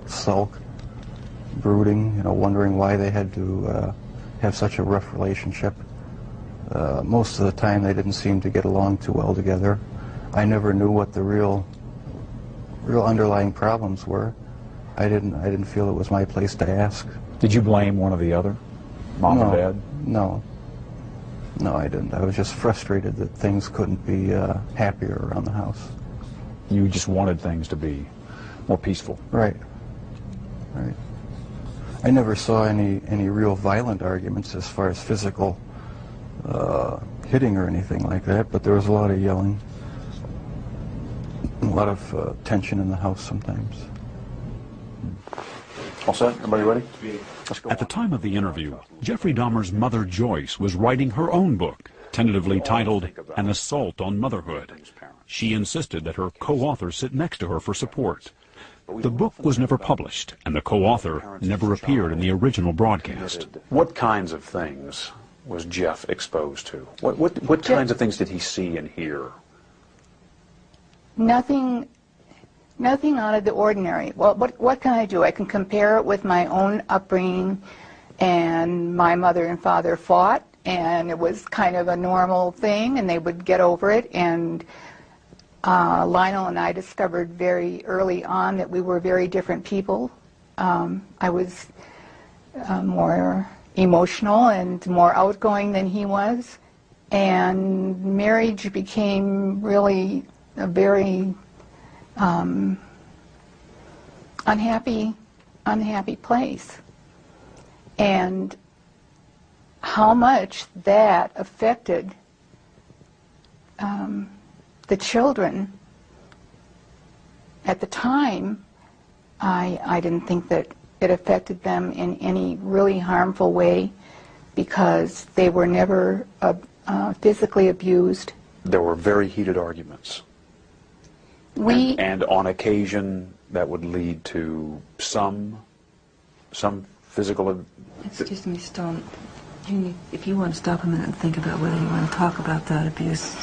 S2: sulk, brooding, wondering why they had to have such a rough relationship. Most of the time they didn't seem to get along too well together. I never knew what the real underlying problems were. I didn't feel it was my place to ask.
S1: Did you blame one or the other? Mom and Dad?
S2: No, I didn't. I was just frustrated that things couldn't be happier around the house.
S1: You just wanted things to be more peaceful.
S2: Right. I never saw any real violent arguments as far as physical hitting or anything like that, but there was a lot of yelling, a lot of tension in the house sometimes.
S1: All set? Everybody ready? Let's go.
S5: At the time of the interview, Jeffrey Dahmer's mother, Joyce, was writing her own book, tentatively titled An Assault on Motherhood. She insisted that her co-author sit next to her for support. The book was never published, and the co-author never appeared in the original broadcast.
S1: What kinds of things was Jeff exposed to? What kinds of things did he see and hear?
S3: Nothing out of the ordinary. Well, what can I do? I can compare it with my own upbringing, and my mother and father fought, and it was kind of a normal thing, and they would get over it. And Lionel and I discovered very early on that we were very different people. I was more emotional and more outgoing than he was, and marriage became really a very unhappy place. And how much that affected the children at the time, I didn't think that it affected them in any really harmful way, because they were never physically abused.
S1: There were very heated arguments. And on occasion that would lead to some physical...
S6: Excuse me, Stone. If you want to stop a minute and think about whether you want to talk about that abuse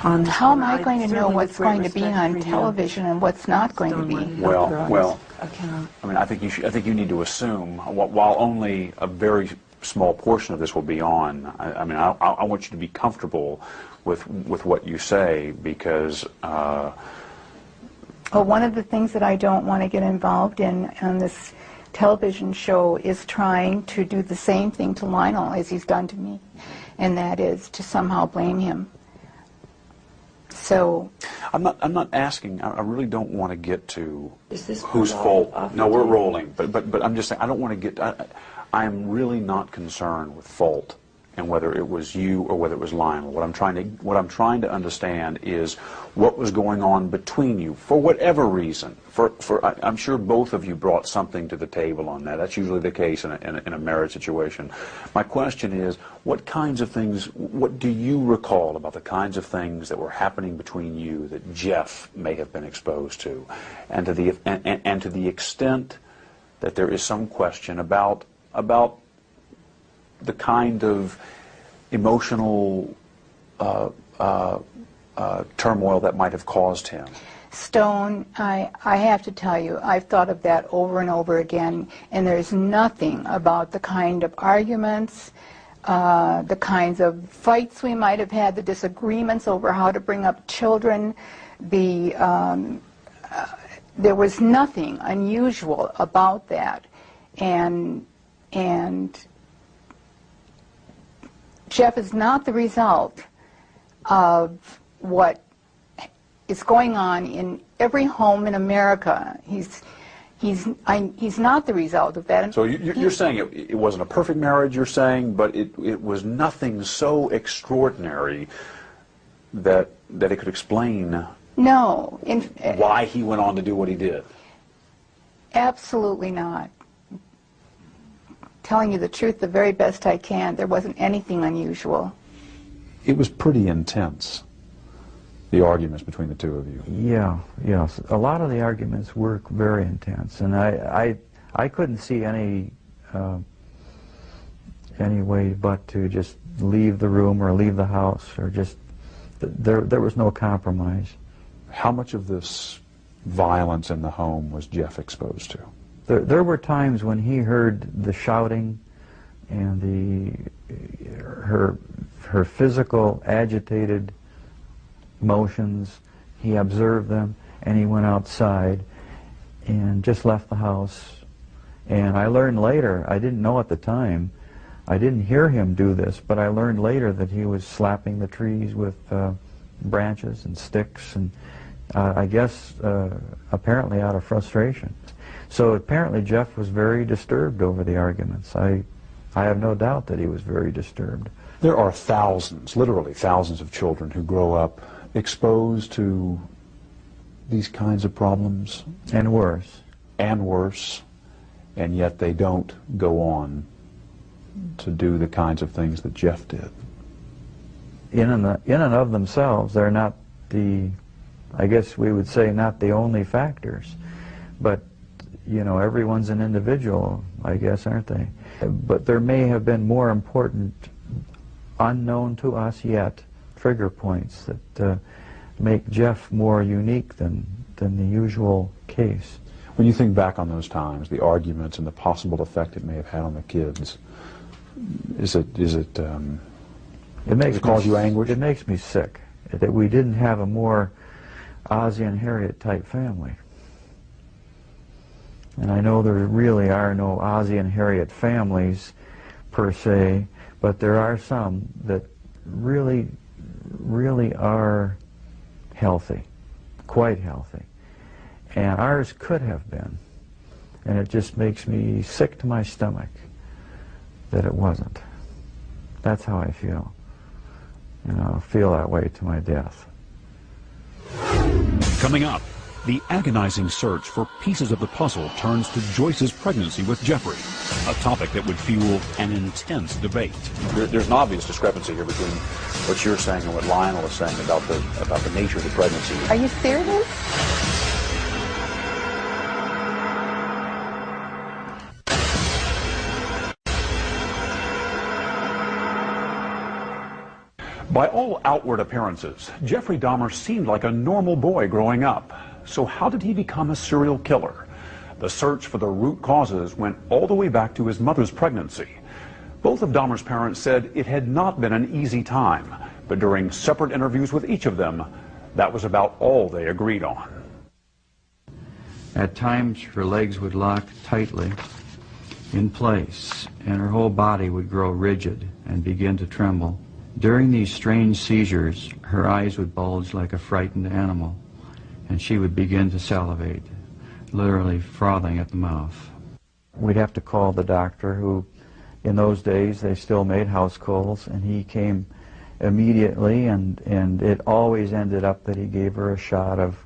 S6: on...
S3: How am I going to know what's going to be on television and what's not going to be?
S1: Well, I mean, I think you need to assume, while only a very small portion of this will be on, I mean, I want you to be comfortable with what you say, because...
S3: Well, one of the things that I don't want to get involved in on this television show is trying to do the same thing to Lionel as he's done to me, and that is to somehow blame him. So
S1: I'm not asking. I really don't want to get to whose fault. No, we're rolling. But I'm just saying, I don't want to get. I am really not concerned with fault and whether it was you or whether it was Lionel. What I'm trying to understand is what was going on between you for whatever reason. I'm sure both of you brought something to the table on that. That's usually the case in a marriage situation. My question is, what kinds of things, what do you recall about the kinds of things that were happening between you that Jeff may have been exposed to, and to the extent that there is some question about the kind of emotional turmoil that might have caused him?
S3: Stone, I have to tell you, I've thought of that over and over again, and there's nothing about the kind of arguments, the kinds of fights we might have had, the disagreements over how to bring up children, there was nothing unusual about that. And Jeff is not the result of what is going on in every home in America. He's not the result of that.
S1: So you're saying it wasn't a perfect marriage, you're saying, but it was nothing so extraordinary that it could explain why he went on to do what he did?
S3: Absolutely not. Telling you the truth the very best I can, there wasn't anything unusual.
S1: It was pretty intense, the arguments between the two of you.
S4: Yeah, yes. A lot of the arguments were very intense, and I couldn't see any way but to just leave the room or leave the house, or just, there was no compromise.
S1: How much of this violence in the home was Jeff exposed to?
S4: There were times when he heard the shouting and her physical agitated motions. He observed them, and he went outside and just left the house. And I learned later, I didn't know at the time, I didn't hear him do this, but I learned later that he was slapping the trees with branches and sticks, and I guess apparently out of frustration. So apparently Jeff was very disturbed over the arguments. I have no doubt that he was very disturbed.
S1: There are thousands, literally thousands of children who grow up exposed to these kinds of problems.
S4: And worse.
S1: And worse. And yet they don't go on to do the kinds of things that Jeff did.
S4: In and of themselves, they're not I guess we would say, not the only factors. But, you know, everyone's an individual, I guess, aren't they? But there may have been more important, unknown to us yet, trigger points that make Jeff more unique than the usual case.
S1: When you think back on those times, the arguments and the possible effect it may have had on the kids, does it cause you anguish?
S4: It makes me sick that we didn't have a more Ozzie and Harriet type family. And I know there really are no Ozzie and Harriet families per se, but there are some that really are healthy, quite healthy. And ours could have been. And it just makes me sick to my stomach that it wasn't. That's how I feel. And I'll feel that way to my death.
S5: Coming up, the agonizing search for pieces of the puzzle turns to Joyce's pregnancy with Jeffrey, a topic that would fuel an intense debate.
S1: There's an obvious discrepancy here between what you're saying and what Lionel is saying about the nature of the pregnancy.
S3: Are you serious?
S1: By all outward appearances, Jeffrey Dahmer seemed like a normal boy growing up. So how did he become a serial killer? The search for the root causes went all the way back to his mother's pregnancy. Both of Dahmer's parents said it had not been an easy time, but during separate interviews with each of them, that was about all they agreed on.
S4: At times, her legs would lock tightly in place, and her whole body would grow rigid and begin to tremble. During these strange seizures, her eyes would bulge like a frightened animal, and she would begin to salivate, literally frothing at the mouth. We'd have to call the doctor, who in those days they still made house calls, and he came immediately, and it always ended up that he gave her a shot of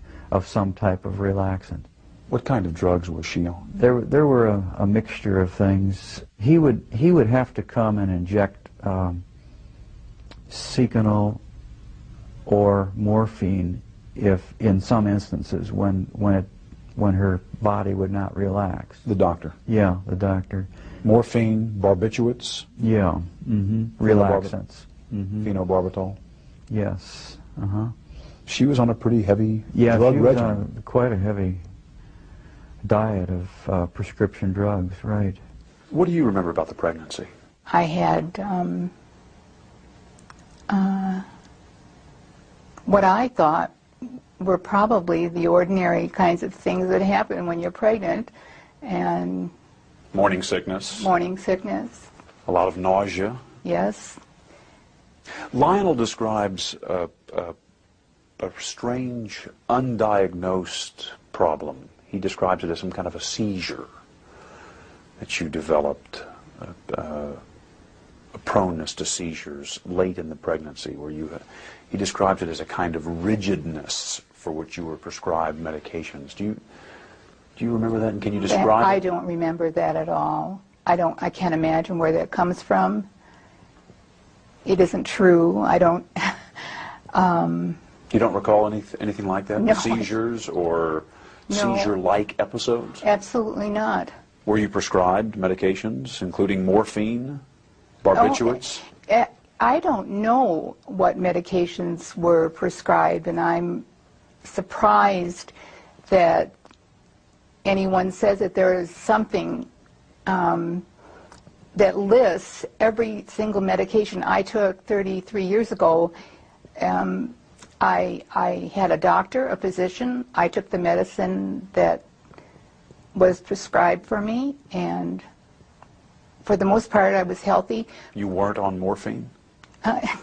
S4: some type of relaxant.
S1: What kind of drugs was she on?
S4: There were a mixture of things. He would have to come and inject Seconal or morphine if, in some instances, when her body would not relax.
S1: The doctor?
S4: Yeah, the doctor.
S1: Morphine, barbiturates?
S4: Yeah, relaxants.
S1: Phenobarbital?
S4: Yes,
S1: She was on a pretty heavy
S4: yeah,
S1: drug
S4: she was
S1: regimen.
S4: on quite a heavy diet of prescription drugs, right.
S1: What do you remember about the pregnancy?
S3: I had what I thought were probably the ordinary kinds of things that happen when you're pregnant, and
S1: Morning sickness,
S3: morning sickness,
S1: a lot of nausea.
S3: yes.
S1: Lionel describes a strange, undiagnosed problem. He describes it as some kind of a seizure that you developed, a proneness to seizures late in the pregnancy, where he describes it as a kind of rigidness for which you were prescribed medications. Do you remember that, and can you describe it?
S3: I don't remember that at all. I can't imagine where that comes from. It isn't true. I don't.
S1: You don't recall anything like that?
S3: No.
S1: Seizures or
S3: No.
S1: seizure-like episodes?
S3: Absolutely not.
S1: Were you prescribed medications, including morphine, barbiturates?
S3: I don't know what medications were prescribed, and I'm surprised that anyone says that there is something that lists every single medication I took 33 years ago. I had a doctor, a physician. I took the medicine that was prescribed for me, and for the most part I was healthy.
S1: You weren't on morphine?
S3: I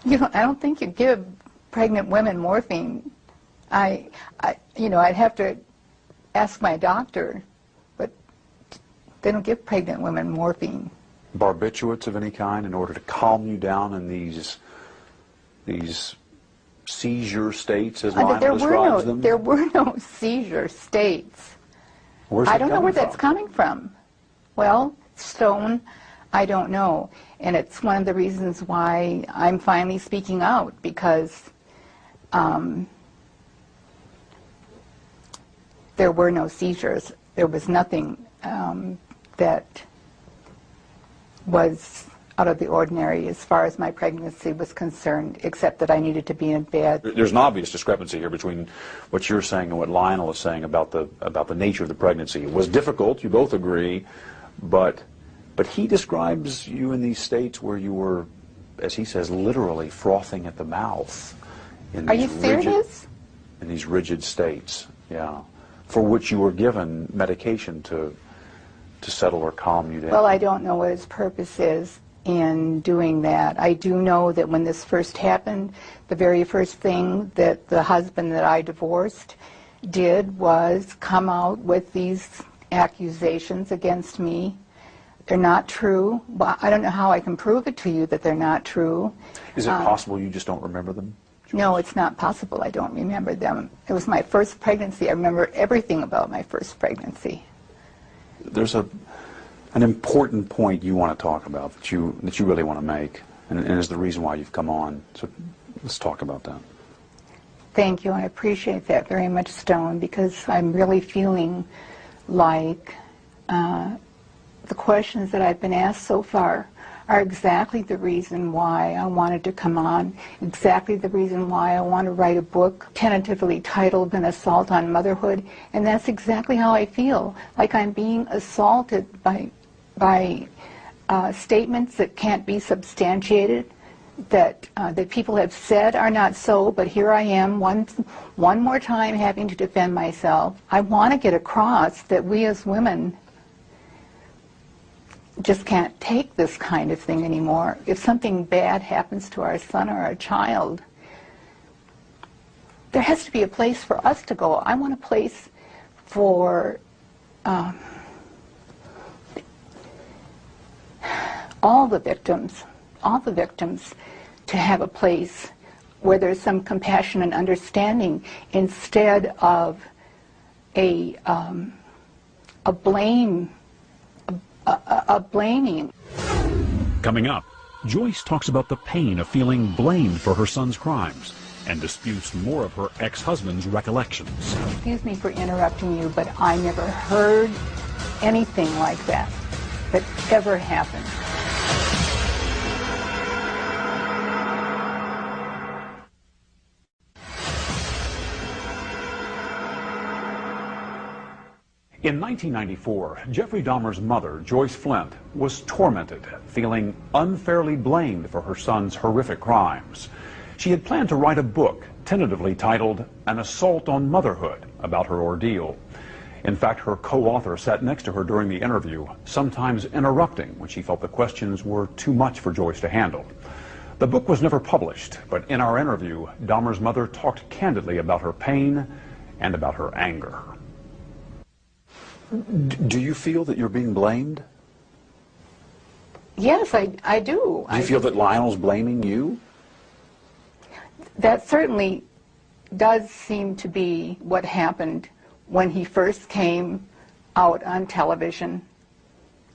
S3: don't think you give pregnant women morphine. I'd have to ask my doctor, but they don't give pregnant women morphine.
S1: Barbiturates of any kind in order to calm you down in these seizure states, as Lionel describes them?
S3: There were no seizure states.
S1: Where's it
S3: I don't know where
S1: coming
S3: that's coming from. Well, Stone, I don't know. And it's one of the reasons why I'm finally speaking out, because there were no seizures. There was nothing that was out of the ordinary as far as my pregnancy was concerned, except that I needed to be in bed.
S1: There's an obvious discrepancy here between what you're saying and what Lionel is saying about the nature of the pregnancy. It was difficult, you both agree, but he describes you in these states where you were, as he says, literally frothing at the mouth.
S3: Are you serious?
S1: In these rigid states, yeah, for which you were given medication to settle or calm you down.
S3: Well, I don't know what his purpose is in doing that. I do know that when this first happened, the very first thing that the husband that I divorced did was come out with these accusations against me. They're not true. Well, I don't know how I can prove it to you that they're not true.
S1: Is it possible you just don't remember them?
S3: No, it's not possible. I don't remember them. It was my first pregnancy. I remember everything about my first pregnancy.
S1: There's an important point you want to talk about that you really want to make, and is the reason why you've come on. So let's talk about that.
S3: Thank you. I appreciate that very much, Stone, because I'm really feeling like the questions that I've been asked so far are exactly the reason why I wanted to come on, exactly the reason why I want to write a book tentatively titled An Assault on Motherhood, and that's exactly how I feel, like I'm being assaulted by statements that can't be substantiated, that people have said are not so, but here I am one more time having to defend myself. I want to get across that we as women just can't take this kind of thing anymore. If something bad happens to our son or our child, there has to be a place for us to go. I want a place for all the victims, to have a place where there's some compassion and understanding instead of a blaming.
S5: Coming up, Joyce talks about the pain of feeling blamed for her son's crimes and disputes more of her ex-husband's recollections.
S3: Excuse me for interrupting you, but I never heard anything like that ever happened.
S1: In 1994, Jeffrey Dahmer's mother, Joyce Flint, was tormented, feeling unfairly blamed for her son's horrific crimes. She had planned to write a book, tentatively titled An Assault on Motherhood, about her ordeal. In fact, her co-author sat next to her during the interview, sometimes interrupting when she felt the questions were too much for Joyce to handle. The book was never published, but in our interview, Dahmer's mother talked candidly about her pain and about her anger.
S7: Do you feel that you're being blamed?
S3: Yes, I do.
S7: Do you feel that Lionel's blaming you?
S3: That certainly does seem to be what happened when he first came out on television.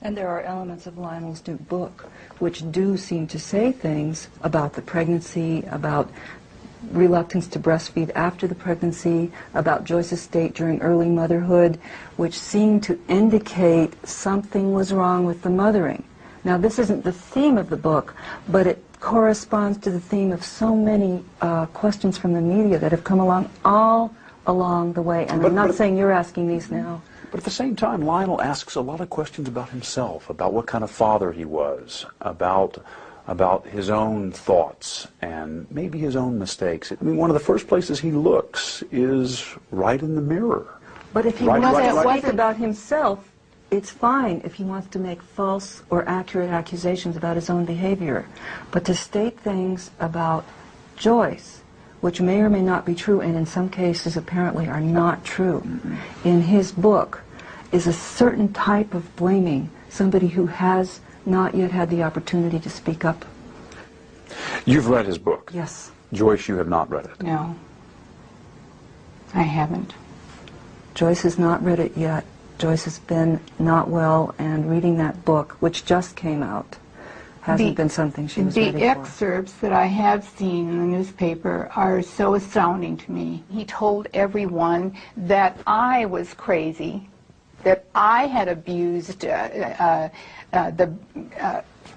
S6: And there are elements of Lionel's new book which do seem to say things about the pregnancy, about reluctance to breastfeed after the pregnancy, about Joyce's state during early motherhood, which seem to indicate something was wrong with the mothering. Now, this isn't the theme of the book, but it corresponds to the theme of so many questions from the media that have come along all along the way. And I'm not saying you're asking these now.
S7: But at the same time, Lionel asks a lot of questions about himself, about what kind of father he was, about his own thoughts and maybe his own mistakes. I mean, one of the first places he looks is right in the mirror.
S6: But if he wants to speak about himself, it's fine if he wants to make false or accurate accusations about his own behavior. But to state things about Joyce, which may or may not be true, and in some cases apparently are not true, in his book, is a certain type of blaming somebody who has not yet had the opportunity to speak up.
S7: You've read his book?
S6: Yes.
S7: Joyce, you have not read it?
S3: No, I haven't.
S6: Joyce has not read it yet. Joyce has been not well, and reading that book, which just came out, hasn't been something she was ready for.
S3: The excerpts that I have seen in the newspaper are so astounding to me. He told everyone that I was crazy, that I had abused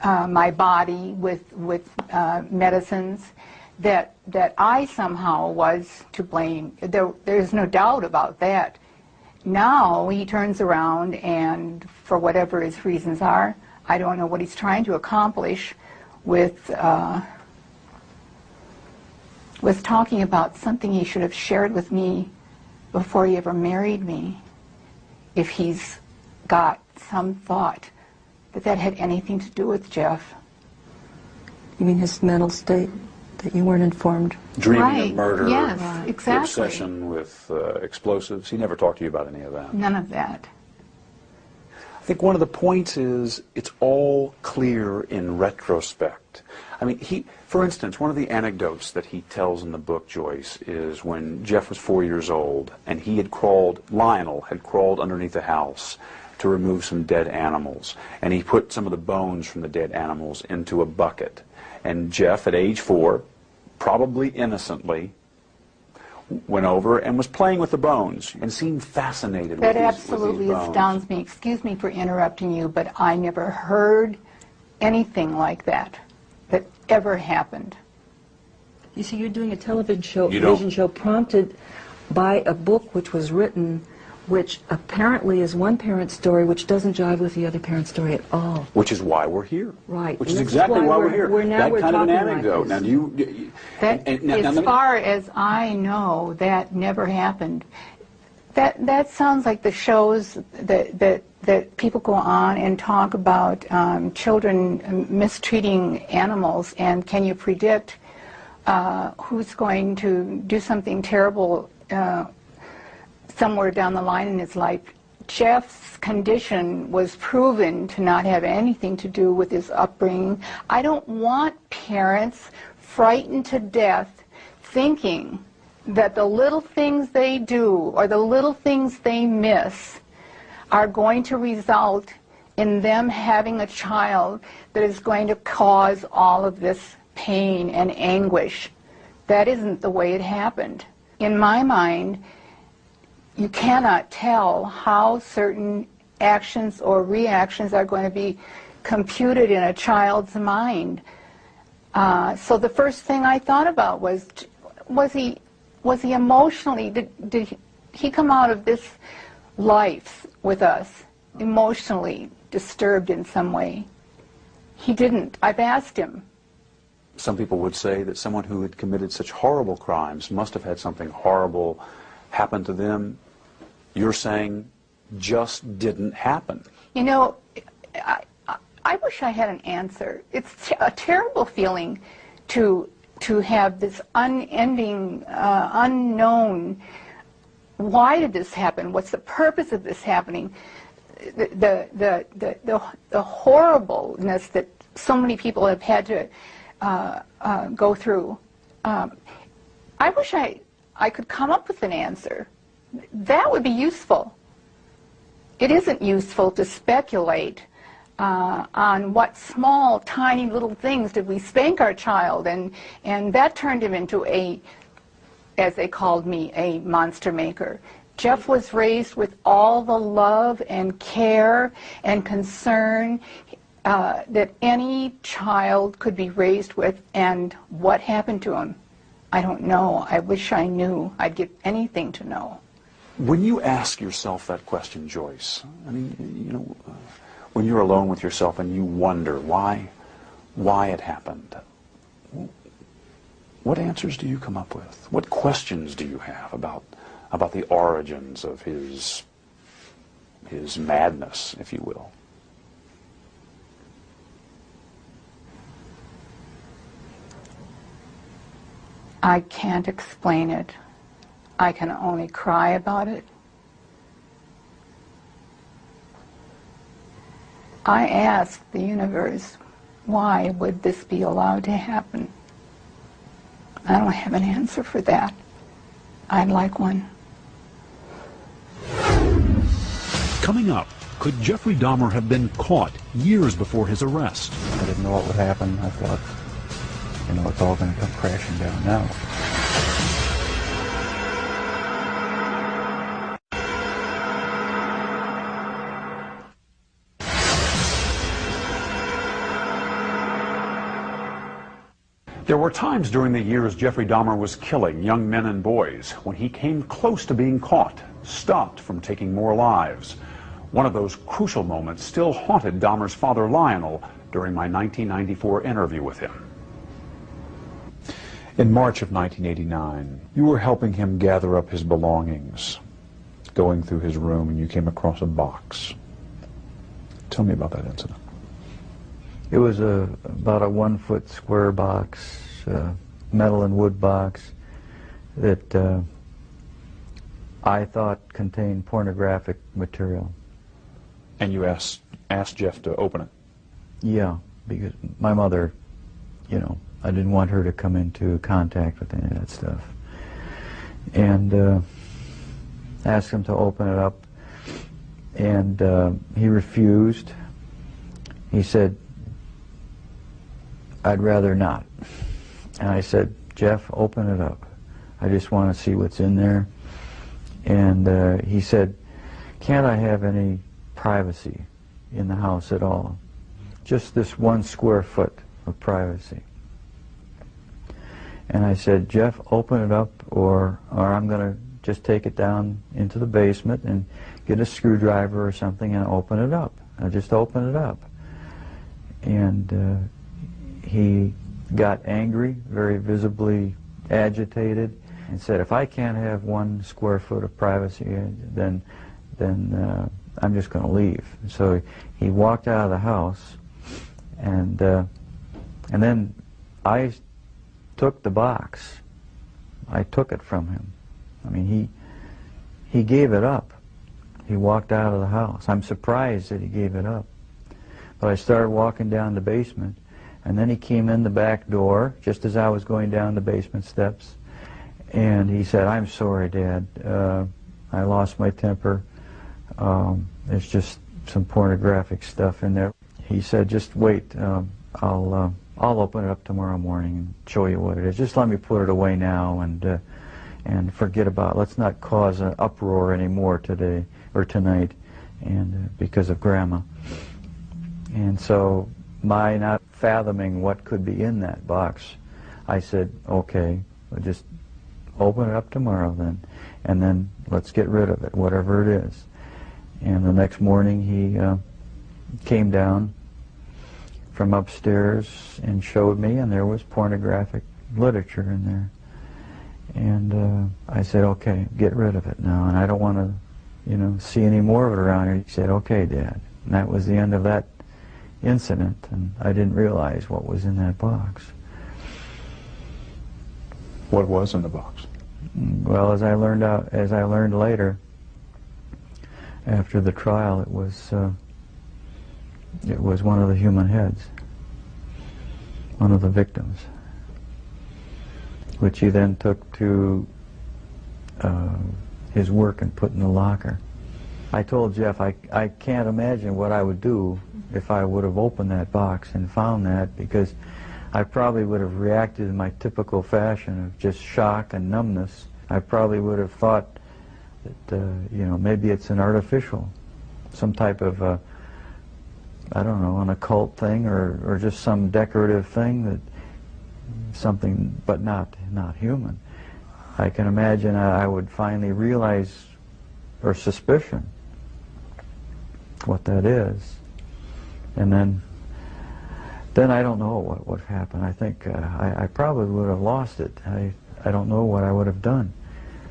S3: my body with medicines, that I somehow was to blame. There's no doubt about that. Now he turns around and, for whatever his reasons are, I don't know what he's trying to accomplish with talking about something he should have shared with me before he ever married me. If he's got some thought that had anything to do with Jeff.
S6: You mean his mental state, that you weren't informed?
S7: Dreaming of murder,
S3: yes, exactly.
S7: obsession with explosives. He never talked to you about any of that?
S3: None of that.
S7: I think one of the points is it's all clear in retrospect. I mean, for instance, one of the anecdotes that he tells in the book, Joyce, is when Jeff was 4 years old and Lionel had crawled underneath the house to remove some dead animals, and he put some of the bones from the dead animals into a bucket. And Jeff, at age 4, probably innocently, went over and was playing with the bones and seemed fascinated with these bones.
S3: That absolutely astounds me. Excuse me for interrupting you, but I never heard anything like that ever happened.
S6: You see, you're doing a television show prompted by a book which was written, which apparently is one parent's story which doesn't jive with the other parent's story at all.
S7: Which is why we're here.
S6: Right.
S7: Which is exactly why we're here.
S6: That
S7: kind of an anecdote.
S6: Like
S7: Now,
S3: as far as I know, that never happened. That sounds like the shows that people go on and talk about children mistreating animals, and can you predict who's going to do something terrible somewhere down the line in his life Jeff's condition was proven to not have anything to do with his upbringing. I don't want parents frightened to death thinking that the little things they do or the little things they miss are going to result in them having a child that is going to cause all of this pain and anguish. That isn't the way it happened. In my mind, you cannot tell how certain actions or reactions are going to be computed in a child's mind. So the first thing I thought about was he emotionally, did he come out of this life with us emotionally disturbed in some way? He didn't. I've asked him.
S7: Some people would say that someone who had committed such horrible crimes must have had something horrible happen to them. You're saying just didn't happen.
S3: You know, I wish I had an answer. It's a terrible feeling to have this unending, unknown, why did this happen? What's the purpose of this happening? The horribleness that so many people have had to go through. I wish I could come up with an answer. That would be useful. It isn't useful to speculate on what small, tiny little things did we spank our child, and that turned him into a, as they called me, a monster maker. Jeff was raised with all the love and care and concern that any child could be raised with, and what happened to him, I don't know. I wish I knew. I'd give anything to know.
S7: When you ask yourself that question, Joyce, I mean, you know, when you're alone with yourself and you wonder why it happened, what answers do you come up with? What questions do you have about the origins of his madness, if you will?
S3: I can't explain it. I can only cry about it. I asked the universe, why would this be allowed to happen? I don't have an answer for that. I'd like one.
S5: Coming up, could Jeffrey Dahmer have been caught years before his arrest?
S4: I didn't know what would happen. I thought, you know, it's all going to come crashing down now.
S1: There were times during the years Jeffrey Dahmer was killing young men and boys when he came close to being caught, stopped from taking more lives. One of those crucial moments still haunted Dahmer's father, Lionel, during my 1994 interview with him. In March of 1989, you were helping him gather up his belongings, going through his room, and you came across a box. Tell me about that incident.
S4: It was about a 1-foot square box, metal and wood box, that I thought contained pornographic material.
S1: And you asked Jeff to open it?
S4: Yeah, because my mother, you know, I didn't want her to come into contact with any of that stuff. And asked him to open it up, and he refused. He said, I'd rather not. And I said, Jeff, open it up. I just want to see what's in there. And he said, can't I have any privacy in the house at all? Just this 1 square foot of privacy. And I said, Jeff, open it up, or I'm going to just take it down into the basement and get a screwdriver or something and open it up. I'll just open it up. And he got angry, very visibly agitated, and said, if I can't have 1 square foot of privacy, then I'm just going to leave. So he walked out of the house, and then I took the box. I took it from him. I mean, he gave it up. He walked out of the house. I'm surprised that he gave it up. But I started walking down the basement, and then he came in the back door just as I was going down the basement steps, and he said, "I'm sorry, Dad. I lost my temper. There's just some pornographic stuff in there." He said, "Just wait. I'll open it up tomorrow morning and show you what it is. Just let me put it away now and forget about it. Let's not cause an uproar anymore today or tonight, and because of Grandma." And so, my not fathoming what could be in that box, I said, "Okay, we'll just open it up tomorrow then, and then let's get rid of it, whatever it is." And the next morning he came down from upstairs and showed me, and there was pornographic literature in there. And I said, "Okay, get rid of it now, and I don't want to, see any more of it around here." He said, "Okay, Dad." And that was the end of that incident, and I didn't realize what was in that box.
S7: What was in the box?
S4: Well, as I learned later, after the trial, it was one of the human heads, one of the victims, which he then took to his work and put in the locker. I told Jeff I can't imagine what I would do if I would have opened that box and found that, because I probably would have reacted in my typical fashion of just shock and numbness. I probably would have thought that, maybe it's an artificial, some type of, I don't know, an occult thing or just some decorative thing, that something, but not human. I can imagine I would finally realize, or suspicion, what that is. And then I don't know what would happen. I think I probably would have lost it. I don't know what I would have done.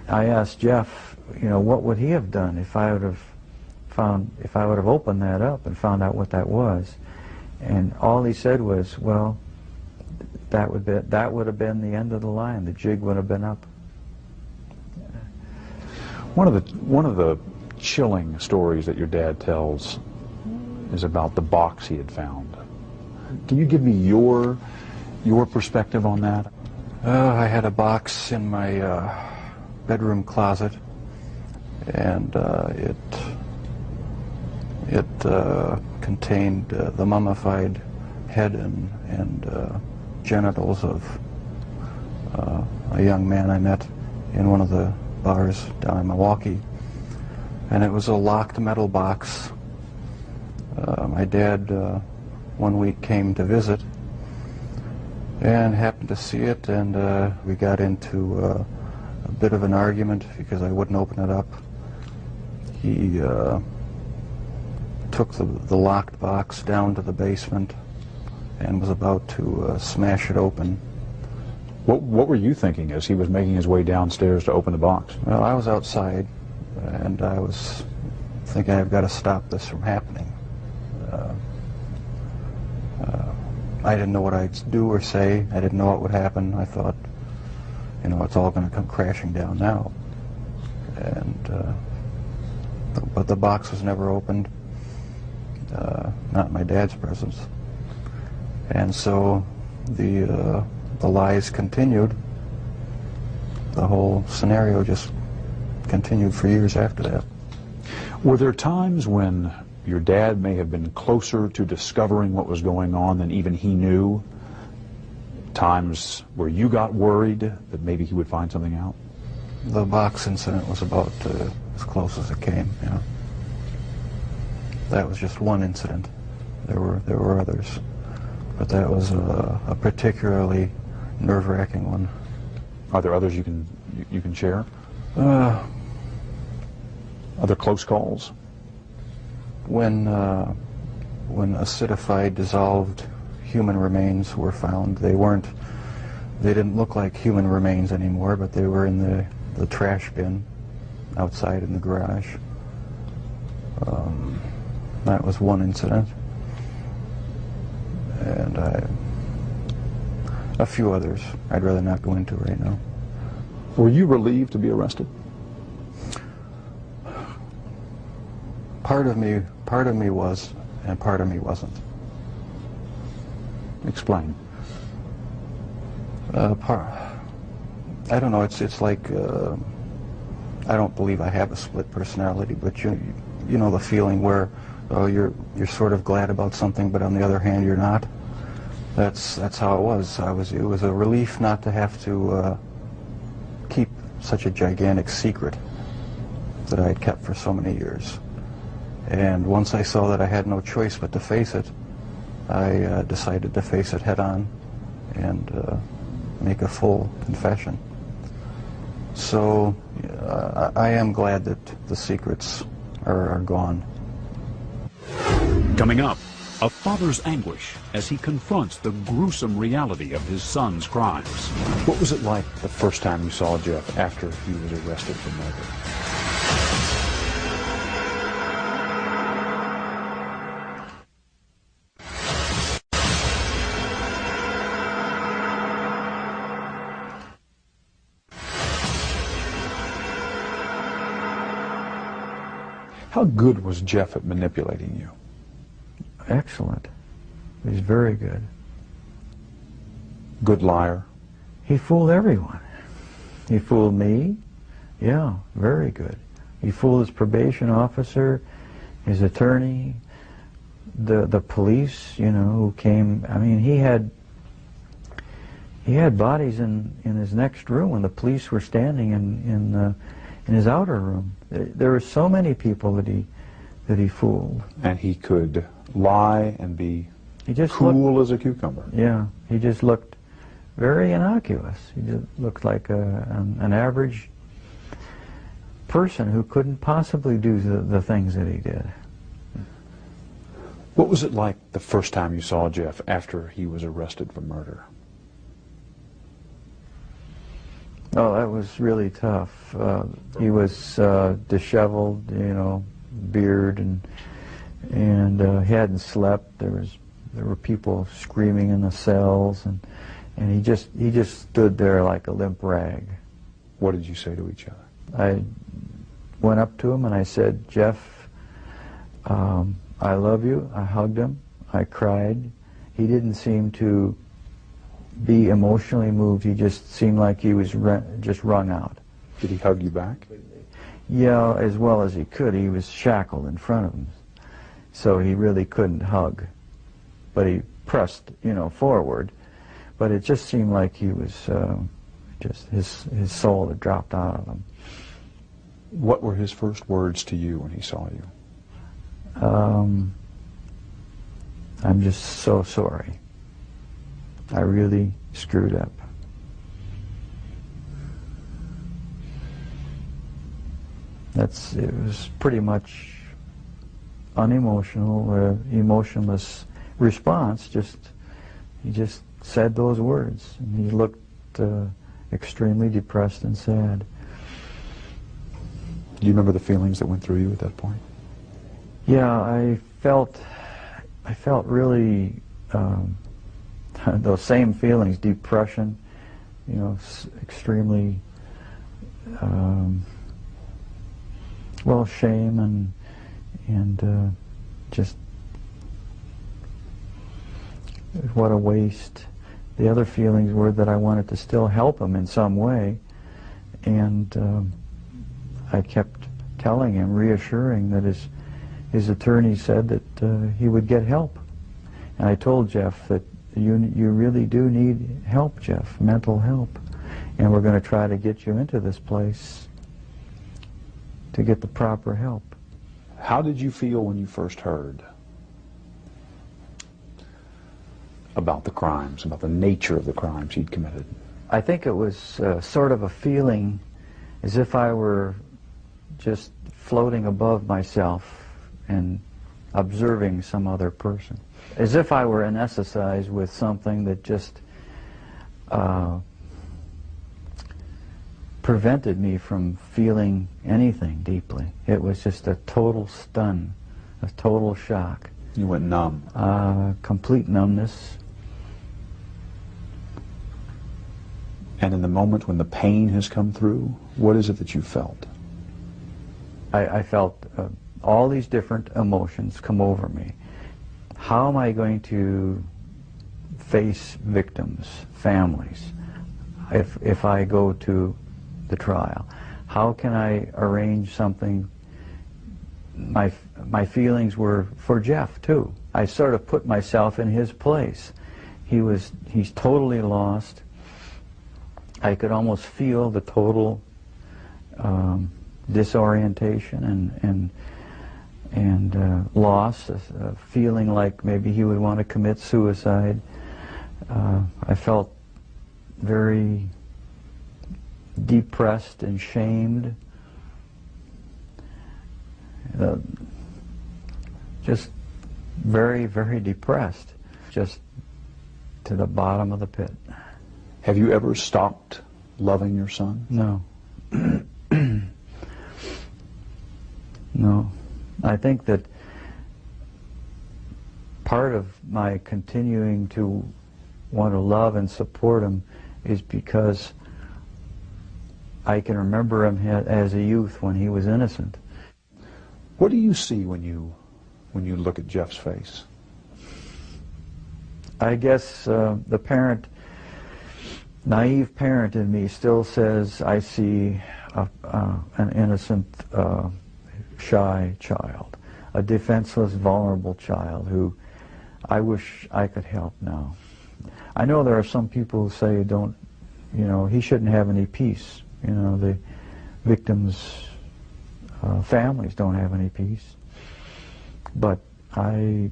S4: I asked Jeff, what would he have done if I would have opened that up and found out what that was. And all he said was, well, that would have been the end of the line. The jig would have been up.
S7: One of the chilling stories that your dad tells is about the box he had found. Can you give me your perspective on that?
S2: I had a box in my bedroom closet, and it contained the mummified head and genitals of a young man I met in one of the bars down in Milwaukee. And it was a locked metal box. My dad one week came to visit and happened to see it, and we got into a bit of an argument because I wouldn't open it up. He took the locked box down to the basement and was about to smash it open.
S7: What were you thinking as he was making his way downstairs to open the box?
S2: Well, I was outside, and I was thinking, I've got to stop this from happening. I didn't know what I'd do or say. I didn't know what would happen. I thought, it's all going to come crashing down now. And but the box was never opened, not in my dad's presence. And so the lies continued. The whole scenario just continued for years after that.
S7: Were there times when your dad may have been closer to discovering what was going on than even he knew? Times where you got worried that maybe he would find something out?
S2: The box incident was about as close as it came, That was just one incident. There were others. But that was a particularly nerve-wracking one.
S7: Are there others you can share? Other close calls?
S2: When acidified, dissolved human remains were found, they didn't look like human remains anymore, but they were in the trash bin outside in the garage. That was one incident. And a few others I'd rather not go into right now.
S7: Were you relieved to be arrested?
S2: Part of me was, and part of me wasn't.
S7: Explain.
S2: I don't know. It's like I don't believe I have a split personality, but you know the feeling where you're sort of glad about something, but on the other hand you're not. That's how it was. It was a relief not to have to keep such a gigantic secret that I had kept for so many years. And once I saw that I had no choice but to face it, I decided to face it head on and make a full confession. So I am glad that the secrets are gone.
S5: Coming up, a father's anguish as he confronts the gruesome reality of his son's crimes.
S7: What was it like the first time you saw Jeff after he was arrested for murder? How good was Jeff at manipulating you?
S4: Excellent. He's very good.
S7: Good liar?
S4: He fooled everyone. He fooled me. Yeah, very good. He fooled his probation officer, his attorney, the police, you know, who came. I mean, he had bodies in his next room when the police were standing in his outer room. There were so many people that he fooled.
S7: And he could lie and be
S4: just
S7: cool as a cucumber.
S4: Yeah, he just looked very innocuous. He just looked like an average person who couldn't possibly do the things that he did.
S7: What was it like the first time you saw Jeff after he was arrested for murder?
S4: Oh, that was really tough. He was disheveled, you know, beard, and he hadn't slept. There were people screaming in the cells, and he just stood there like a limp rag.
S7: What did you say to each other?
S4: I went up to him and I said, "Jeff, I love you." I hugged him. I cried. He didn't seem to be emotionally moved. He just seemed like he was just wrung out.
S7: Did he hug you back?
S4: Yeah, as well as he could. He was shackled in front of him, so he really couldn't hug. But he pressed, you know, forward. But it just seemed like he was just his soul had dropped out of him.
S7: What were his first words to you when he saw you?
S4: I'm just so sorry. I really screwed up. It was pretty much unemotional, emotionless response. He just said those words, and he looked extremely depressed and sad.
S7: Do you remember the feelings that went through you at that point?
S4: Yeah, I felt really those same feelings: depression, you know, extremely well, shame and just what a waste. The other feelings were that I wanted to still help him in some way, and I kept telling him, reassuring that his attorney said that he would get help. And I told Jeff that you really do need help, Jeff, mental help, and we're going to try to get you into this place to get the proper help.
S7: How did you feel when you first heard about the crimes, about the nature of the crimes he'd committed?
S4: I think it was sort of a feeling as if I were just floating above myself and observing some other person. As if I were anesthetized with something that just prevented me from feeling anything deeply. It was just a total stun, a total shock.
S7: You went numb.
S4: Complete numbness.
S7: And in the moment when the pain has come through, what is it that you felt?
S4: I felt all these different emotions come over me. How am I going to face victims, families, if I go to the trial? How can I arrange something? My feelings were for Jeff too. I sort of put myself in his place. He's totally lost. I could almost feel the total disorientation and loss, feeling like maybe he would want to commit suicide. I felt very depressed and shamed. Just very, very depressed, just to the bottom of the pit.
S7: Have you ever stopped loving your son?
S4: No. No. I think that part of my continuing to want to love and support him is because I can remember him as a youth when he was innocent.
S7: What do you see when you look at Jeff's face?
S4: I guess the parent, naive parent in me still says I see an innocent, shy child, a defenseless, vulnerable child who I wish I could help now. I know there are some people who say he shouldn't have any peace. The victims' families don't have any peace. But I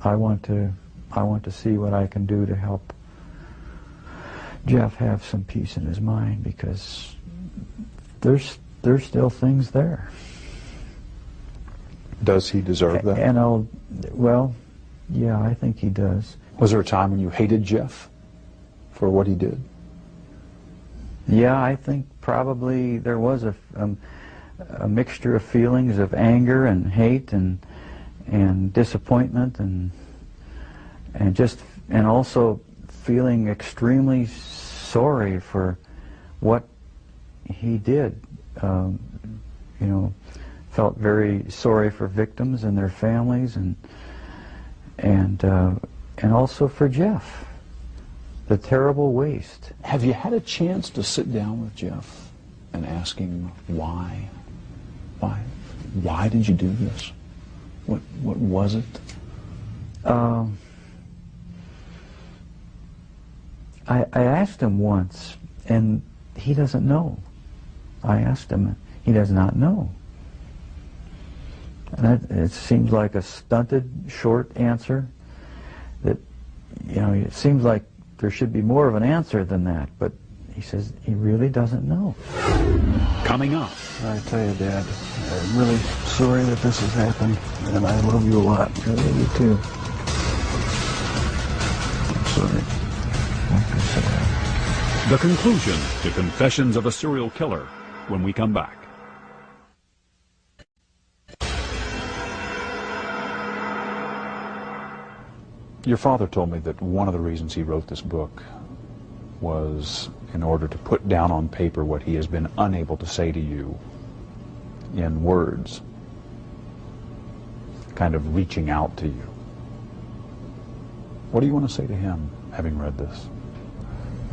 S4: want to see what I can do to help Jeff have some peace in his mind, because there's still things there.
S7: Does he deserve that?
S4: And well, yeah, I think he does.
S7: Was there a time when you hated Jeff for what he did?
S4: Yeah, I think probably there was a mixture of feelings of anger and hate and disappointment and also feeling extremely sorry for what he did. Felt very sorry for victims and their families and also for Jeff. The terrible waste.
S7: Have you had a chance to sit down with Jeff and ask him why? Why did you do this? What was it?
S4: I asked him once, and he doesn't know. I asked him, he does not know. And it seems like a stunted, short answer. That, it seems like there should be more of an answer than that, but he says he really doesn't know.
S5: Coming up.
S2: I tell you, Dad, I'm really sorry that this has happened, and I love you a lot.
S4: I love you too.
S2: I'm sorry.
S4: I'm sorry.
S5: The conclusion to Confessions of a Serial Killer when we come back.
S7: Your father told me that one of the reasons he wrote this book was in order to put down on paper what he has been unable to say to you in words, kind of reaching out to you. What do you want to say to him, having read this?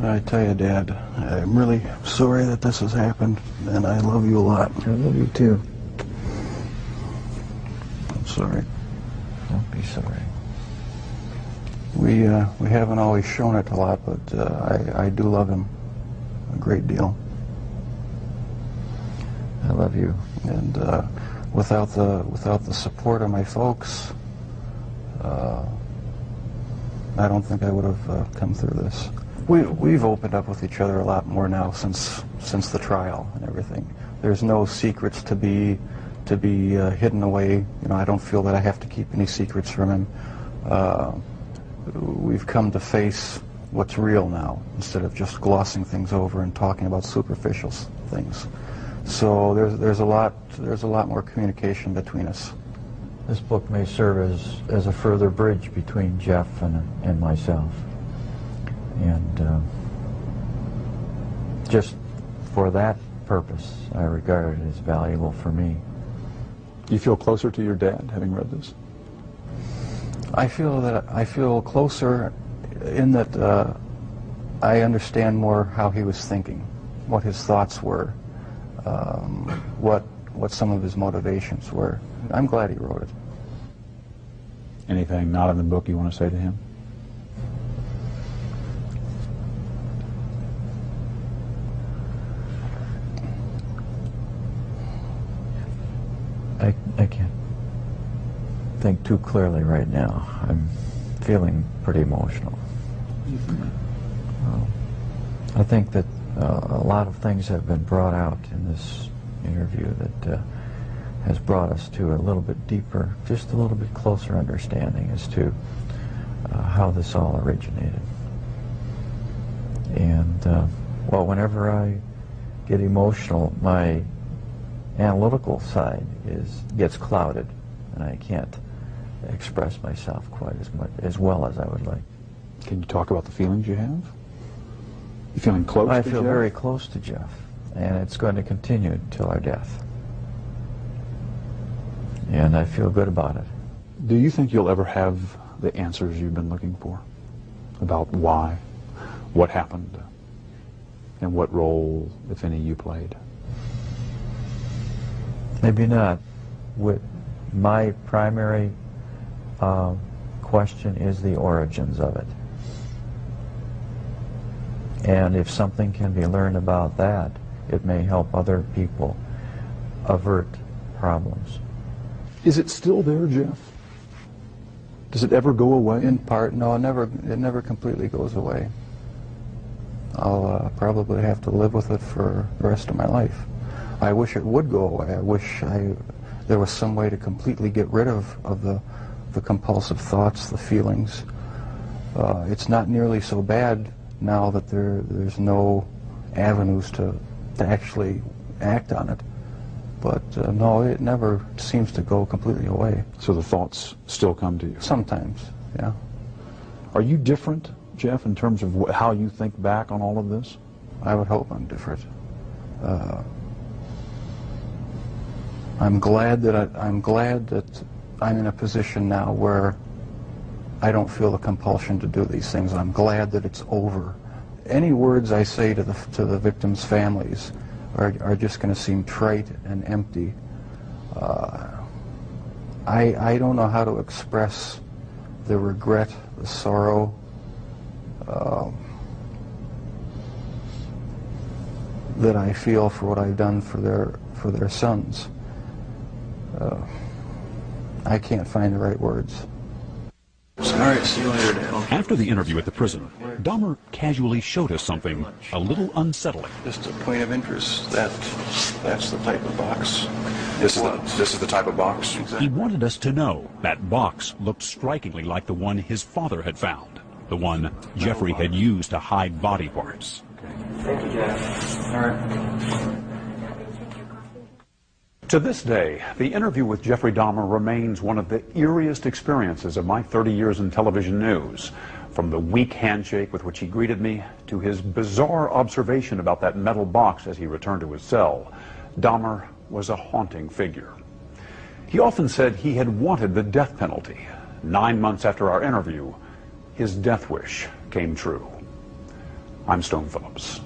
S2: I tell you, Dad, I'm really sorry that this has happened, and I love you a lot.
S4: I love you too.
S2: I'm sorry.
S4: Don't be sorry.
S2: We haven't always shown it a lot, but I do love him a great deal.
S4: I love you.
S2: And without the support of my folks, I don't think I would have come through this. We've opened up with each other a lot more now since the trial and everything. There's no secrets to be hidden away. I don't feel that I have to keep any secrets from him. We've come to face what's real now, instead of just glossing things over and talking about superficial things. So there's a lot more communication between us.
S4: This book may serve as a further bridge between Jeff and myself. And just for that purpose, I regard it as valuable for me.
S7: Do you feel closer to your dad having read this?
S2: I feel closer in that I understand more how he was thinking, what his thoughts were, what some of his motivations were. I'm glad he wrote it.
S7: Anything not in the book you want to say to him?
S4: I can't think too clearly right now. I'm feeling pretty emotional. I think that a lot of things have been brought out in this interview that has brought us to a little bit deeper, just a little bit closer understanding as to how this all originated. And, well, whenever I get emotional, my analytical side gets clouded, and I can't express myself quite as well as I would like.
S7: Can you talk about the feelings you have? You feeling close to Jeff?
S4: I feel very close to Jeff, and it's going to continue till our death. And I feel good about it.
S7: Do you think you'll ever have the answers you've been looking for about why, what happened, and what role, if any, you played?
S4: Maybe not. My primary question is the origins of it. And if something can be learned about that, it may help other people avert problems.
S7: Is it still there, Jeff? Does it ever go away?
S2: In part, no, it never completely goes away. I'll probably have to live with it for the rest of my life. I wish it would go away. I wish there was some way to completely get rid of the compulsive thoughts, the feelings. It's not nearly so bad now that there's no avenues to actually act on it. But no, it never seems to go completely away.
S7: So the thoughts still come to you?
S2: Sometimes, yeah.
S7: Are you different, Jeff, in terms of how you think back on all of this?
S2: I would hope I'm different. I'm glad that I'm in a position now where I don't feel the compulsion to do these things. I'm glad that it's over. Any words I say to the victims' families are just going to seem trite and empty. I don't know how to express the regret, the sorrow, that I feel for what I've done for their sons. I can't find the right words. All right, see you later, Dale.
S5: After the interview at the prison, Dahmer casually showed us something a little unsettling.
S2: Just a point of interest, that's the type of box.
S7: This is the type of box?
S5: He wanted us to know that box looked strikingly like the one his father had found, the one Jeffrey had used to hide body parts.
S2: Thank you, Jeff. All right.
S1: To this day, the interview with Jeffrey Dahmer remains one of the eeriest experiences of my 30 years in television news. From the weak handshake with which he greeted me to his bizarre observation about that metal box as he returned to his cell, Dahmer was a haunting figure. He often said he had wanted the death penalty. 9 months after our interview, his death wish came true. I'm Stone Phillips.